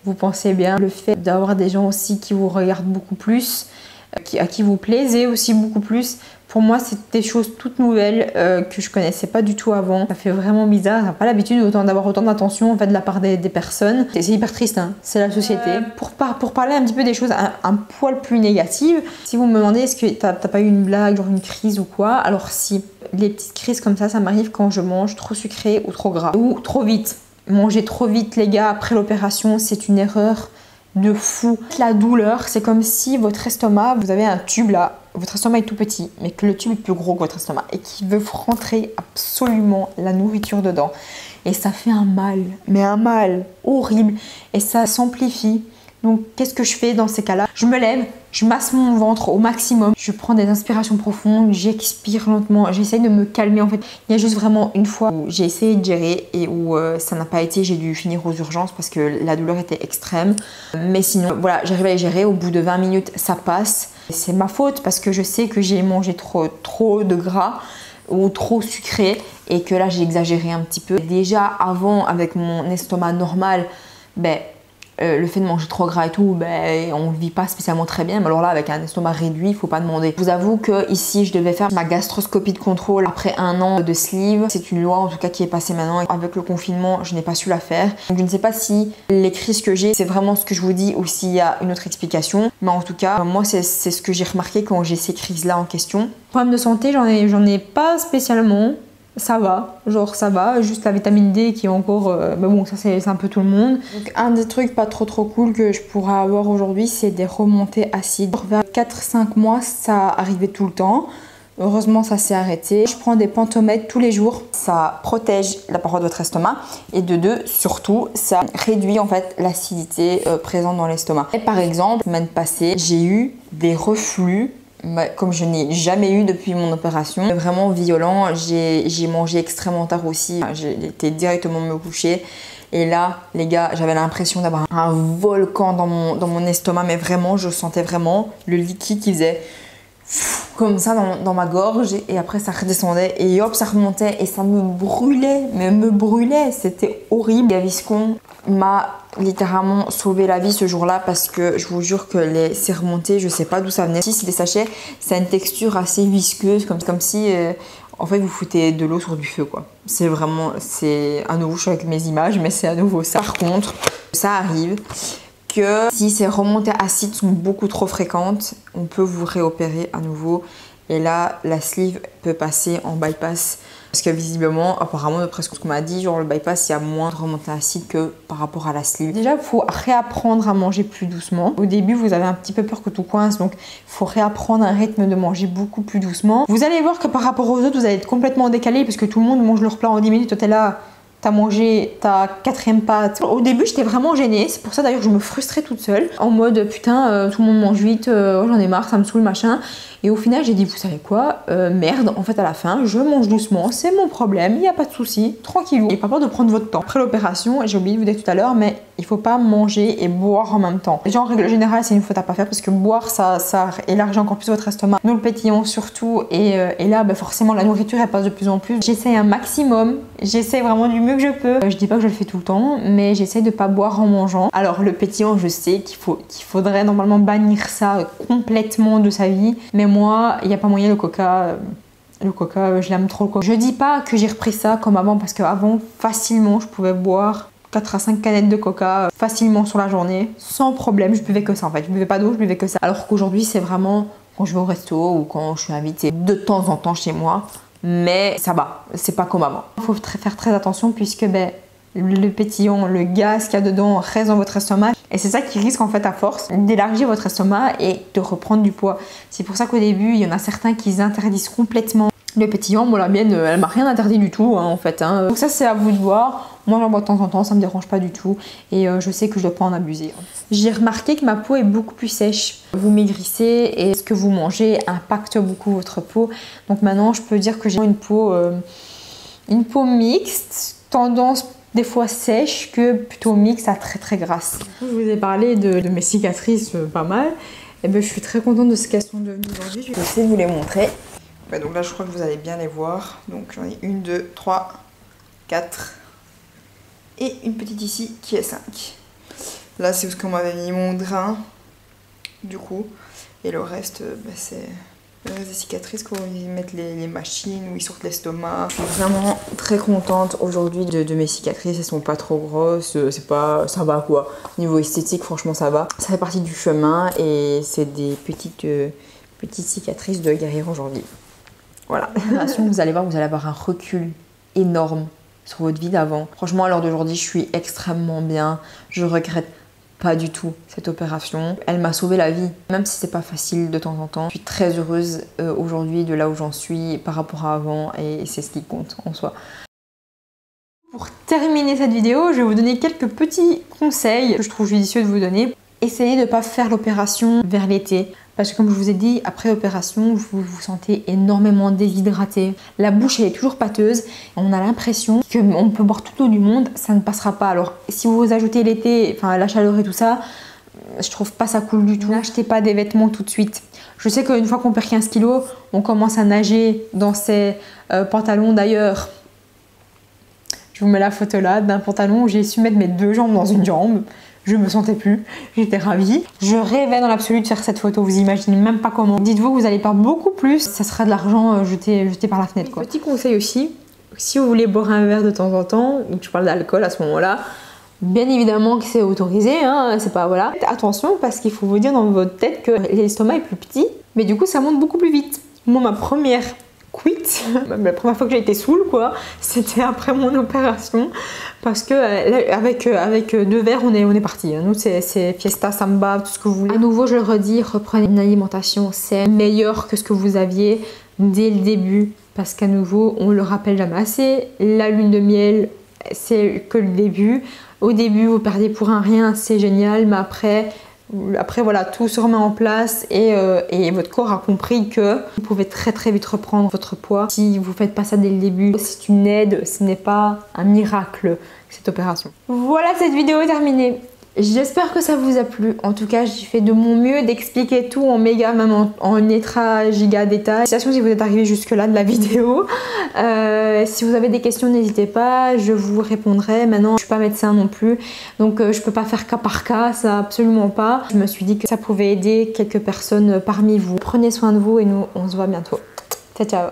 Vous pensez bien, le fait d'avoir des gens aussi qui vous regardent beaucoup plus, à qui vous plaisez aussi beaucoup plus, pour moi c'est des choses toutes nouvelles que je connaissais pas du tout avant. Ça fait vraiment bizarre, j'ai pas l'habitude d'avoir autant d'attention en fait de la part des personnes. C'est hyper triste, hein. C'est la société. Pour parler un petit peu des choses un poil plus négatives, si vous me demandez est-ce que t'as pas eu une blague, genre une crise ou quoi, alors si, les petites crises comme ça m'arrive quand je mange trop sucré ou trop gras, ou trop vite. Manger trop vite les gars après l'opération c'est une erreur de fou. La douleur c'est comme si votre estomac, vous avez un tube là, votre estomac est tout petit mais que le tube est plus gros que votre estomac et qui veut rentrer absolument la nourriture dedans et ça fait un mal, mais un mal horrible et ça s'amplifie. Donc qu'est-ce que je fais dans ces cas-là? Je me lève, je masse mon ventre au maximum, je prends des inspirations profondes, j'expire lentement, j'essaye de me calmer en fait. Il y a juste vraiment une fois où j'ai essayé de gérer et où ça n'a pas été, j'ai dû finir aux urgences parce que la douleur était extrême. Mais sinon, voilà, j'arrive à les gérer, au bout de 20 minutes, ça passe. C'est ma faute parce que je sais que j'ai mangé trop de gras ou trop sucré et que là j'ai exagéré un petit peu. Déjà avant, avec mon estomac normal, le fait de manger trop gras et tout, on ne vit pas spécialement très bien. Mais alors là, avec un estomac réduit, il ne faut pas demander. Je vous avoue que ici, je devais faire ma gastroscopie de contrôle après 1 an de sleeve. C'est une loi en tout cas qui est passée maintenant. Avec le confinement, je n'ai pas su la faire. Donc je ne sais pas si les crises que j'ai, c'est vraiment ce que je vous dis ou s'il y a une autre explication. Mais en tout cas, moi, c'est ce que j'ai remarqué quand j'ai ces crises-là en question. Problème de santé, j'en ai pas spécialement. Ça va, juste la vitamine D qui est encore... mais bon, ça c'est un peu tout le monde. Donc un des trucs pas trop cool que je pourrais avoir aujourd'hui, c'est des remontées acides. Vers 4-5 mois, ça arrivait tout le temps. Heureusement, ça s'est arrêté. Je prends des Pentomède tous les jours. Ça protège la paroi de votre estomac. Et de deux, surtout, ça réduit en fait l'acidité présente dans l'estomac. Et par exemple, la semaine passée, j'ai eu des reflux comme je n'ai jamais eu depuis mon opération. Vraiment violent, j'ai mangé extrêmement tard aussi, j'ai été directement me coucher et là les gars j'avais l'impression d'avoir un volcan dans mon estomac, mais vraiment je sentais vraiment le liquide qui faisait comme ça dans ma gorge et après ça redescendait et hop ça remontait et ça me brûlait, c'était horrible. Gaviscon m'a littéralement sauvé la vie ce jour-là parce que je vous jure que ces remontées, je sais pas d'où ça venait. Si c'est des sachets, ça a une texture assez visqueuse, comme si en fait vous foutez de l'eau sur du feu quoi. C'est à nouveau, je suis avec mes images, mais c'est à nouveau ça. Par contre, ça arrive que si ces remontées acides sont beaucoup trop fréquentes, on peut vous réopérer à nouveau et là la sleeve peut passer en bypass parce que visiblement, apparemment d'après ce qu'on m'a dit, genre le bypass il y a moins de remontées acides que par rapport à la sleeve. Déjà il faut réapprendre à manger plus doucement. Au début vous avez un petit peu peur que tout coince, donc il faut réapprendre un rythme de manger beaucoup plus doucement. Vous allez voir que par rapport aux autres vous allez être complètement décalé parce que tout le monde mange leur plat en 10 minutes, toi t'es là t'as mangé ta 4e pâte. Au début j'étais vraiment gênée, c'est pour ça d'ailleurs que je me frustrais toute seule, en mode putain tout le monde mange vite, j'en ai marre, ça me saoule machin. Et au final j'ai dit vous savez quoi, merde, en fait à la fin je mange doucement, c'est mon problème, il n'y a pas de souci, tranquillou. Et pas peur de prendre votre temps. Après l'opération, j'ai oublié de vous dire tout à l'heure, mais il faut pas manger et boire en même temps. Déjà en règle générale c'est une faute à pas faire parce que boire ça élargit encore plus votre estomac, nous le pétillant surtout, et là forcément la nourriture elle passe de plus en plus. J'essaie un maximum, j'essaie vraiment du mieux que je peux. Je dis pas que je le fais tout le temps, mais j'essaie de pas boire en mangeant. Alors le pétillant, je sais qu'il faudrait normalement bannir ça complètement de sa vie, mais moi il n'y a pas moyen. Le coca, je l'aime trop. Je dis pas que j'ai repris ça comme avant, parce qu'avant facilement je pouvais boire 4 à 5 canettes de coca facilement sur la journée sans problème. Je buvais que ça en fait, je buvais pas d'eau, je buvais que ça. Alors qu'aujourd'hui c'est vraiment quand je vais au resto ou quand je suis invitée de temps en temps chez moi, mais ça va, c'est pas comme avant. Il faut faire très attention puisque le pétillant, le gaz qu'il y a dedans reste dans votre estomac, et c'est ça qui risque en fait à force d'élargir votre estomac et de reprendre du poids. C'est pour ça qu'au début il y en a certains qui interdisent complètement le pétillant. Moi la mienne elle m'a rien interdit du tout en fait. Donc ça c'est à vous de voir. Moi j'en bois de temps en temps, ça me dérange pas du tout, et je sais que je dois pas en abuser. J'ai remarqué que ma peau est beaucoup plus sèche. Vous maigrissez et ce que vous mangez impacte beaucoup votre peau. Donc maintenant je peux dire que j'ai une peau mixte, tendance des fois sèche que plutôt mixte à très grasse. Je vous ai parlé de mes cicatrices pas mal, et je suis très contente de ce qu'elles sont devenues aujourd'hui. Je vais essayer de vous les montrer. Donc là je crois que vous allez bien les voir. Donc j'en ai 1, 2, 3, 4 et une petite ici qui est 5. Là c'est parce qu'on m'avait mis mon drain du coup, et le reste c'est des cicatrices quand ils mettent les machines où ils sortent l'estomac. Je suis vraiment très contente aujourd'hui de mes cicatrices. Elles sont pas trop grosses, ça va quoi. Niveau esthétique franchement ça va. Ça fait partie du chemin et c'est des petites cicatrices de guerrière aujourd'hui. Voilà. Vous allez voir, vous allez avoir un recul énorme sur votre vie d'avant. Franchement à l'heure d'aujourd'hui je suis extrêmement bien. Je regrette pas du tout cette opération. Elle m'a sauvé la vie, même si c'est pas facile de temps en temps. Je suis très heureuse aujourd'hui de là où j'en suis par rapport à avant, et c'est ce qui compte en soi. Pour terminer cette vidéo, je vais vous donner quelques petits conseils que je trouve judicieux de vous donner. Essayez de ne pas faire l'opération vers l'été, parce que comme je vous ai dit, après l'opération, vous vous sentez énormément déshydraté. La bouche elle est toujours pâteuse, on a l'impression qu'on peut boire toute l'eau du monde, ça ne passera pas. Alors si vous ajoutez l'été, enfin la chaleur et tout ça, je trouve pas ça cool du tout. N'achetez pas des vêtements tout de suite. Je sais qu'une fois qu'on perd 15 kilos, on commence à nager dans ces pantalons. D'ailleurs, je vous mets la photo là d'un pantalon où j'ai su mettre mes 2 jambes dans une jambe. Je me sentais plus, j'étais ravie. Je rêvais dans l'absolu de faire cette photo, vous imaginez même pas comment. Dites-vous que vous allez perdre beaucoup plus, ça sera de l'argent jeté par la fenêtre quoi. Petit conseil aussi, si vous voulez boire un verre de temps en temps, donc je parle d'alcool à ce moment-là, bien évidemment que c'est autorisé, hein, c'est pas voilà. Attention parce qu'il faut vous dire dans votre tête que l'estomac est plus petit, mais du coup ça monte beaucoup plus vite. Moi ma première quit, la première fois que j'ai été saoule quoi, c'était après mon opération, parce que avec 2 verres on est parti. Nous c'est fiesta, samba, tout ce que vous voulez. À nouveau je le redis, reprenez une alimentation saine, meilleure que ce que vous aviez dès le début, parce qu'à nouveau on le rappelle jamais assez, la lune de miel c'est que le début. Au début vous perdez pour un rien, c'est génial, mais après voilà, tout se remet en place, et votre corps a compris que vous pouvez très vite reprendre votre poids si vous faites pas ça dès le début. C'est une aide, ce n'est pas un miracle cette opération. Voilà, cette vidéo est terminée. J'espère que ça vous a plu. En tout cas, j'ai fait de mon mieux d'expliquer tout en méga, même en ultra giga détail. Félicitations si vous êtes arrivé jusque là de la vidéo. Si vous avez des questions, n'hésitez pas, je vous répondrai. Maintenant, je suis pas médecin non plus, donc je peux pas faire cas par cas, ça absolument pas. Je me suis dit que ça pouvait aider quelques personnes parmi vous. Prenez soin de vous et nous, on se voit bientôt. Ciao, ciao.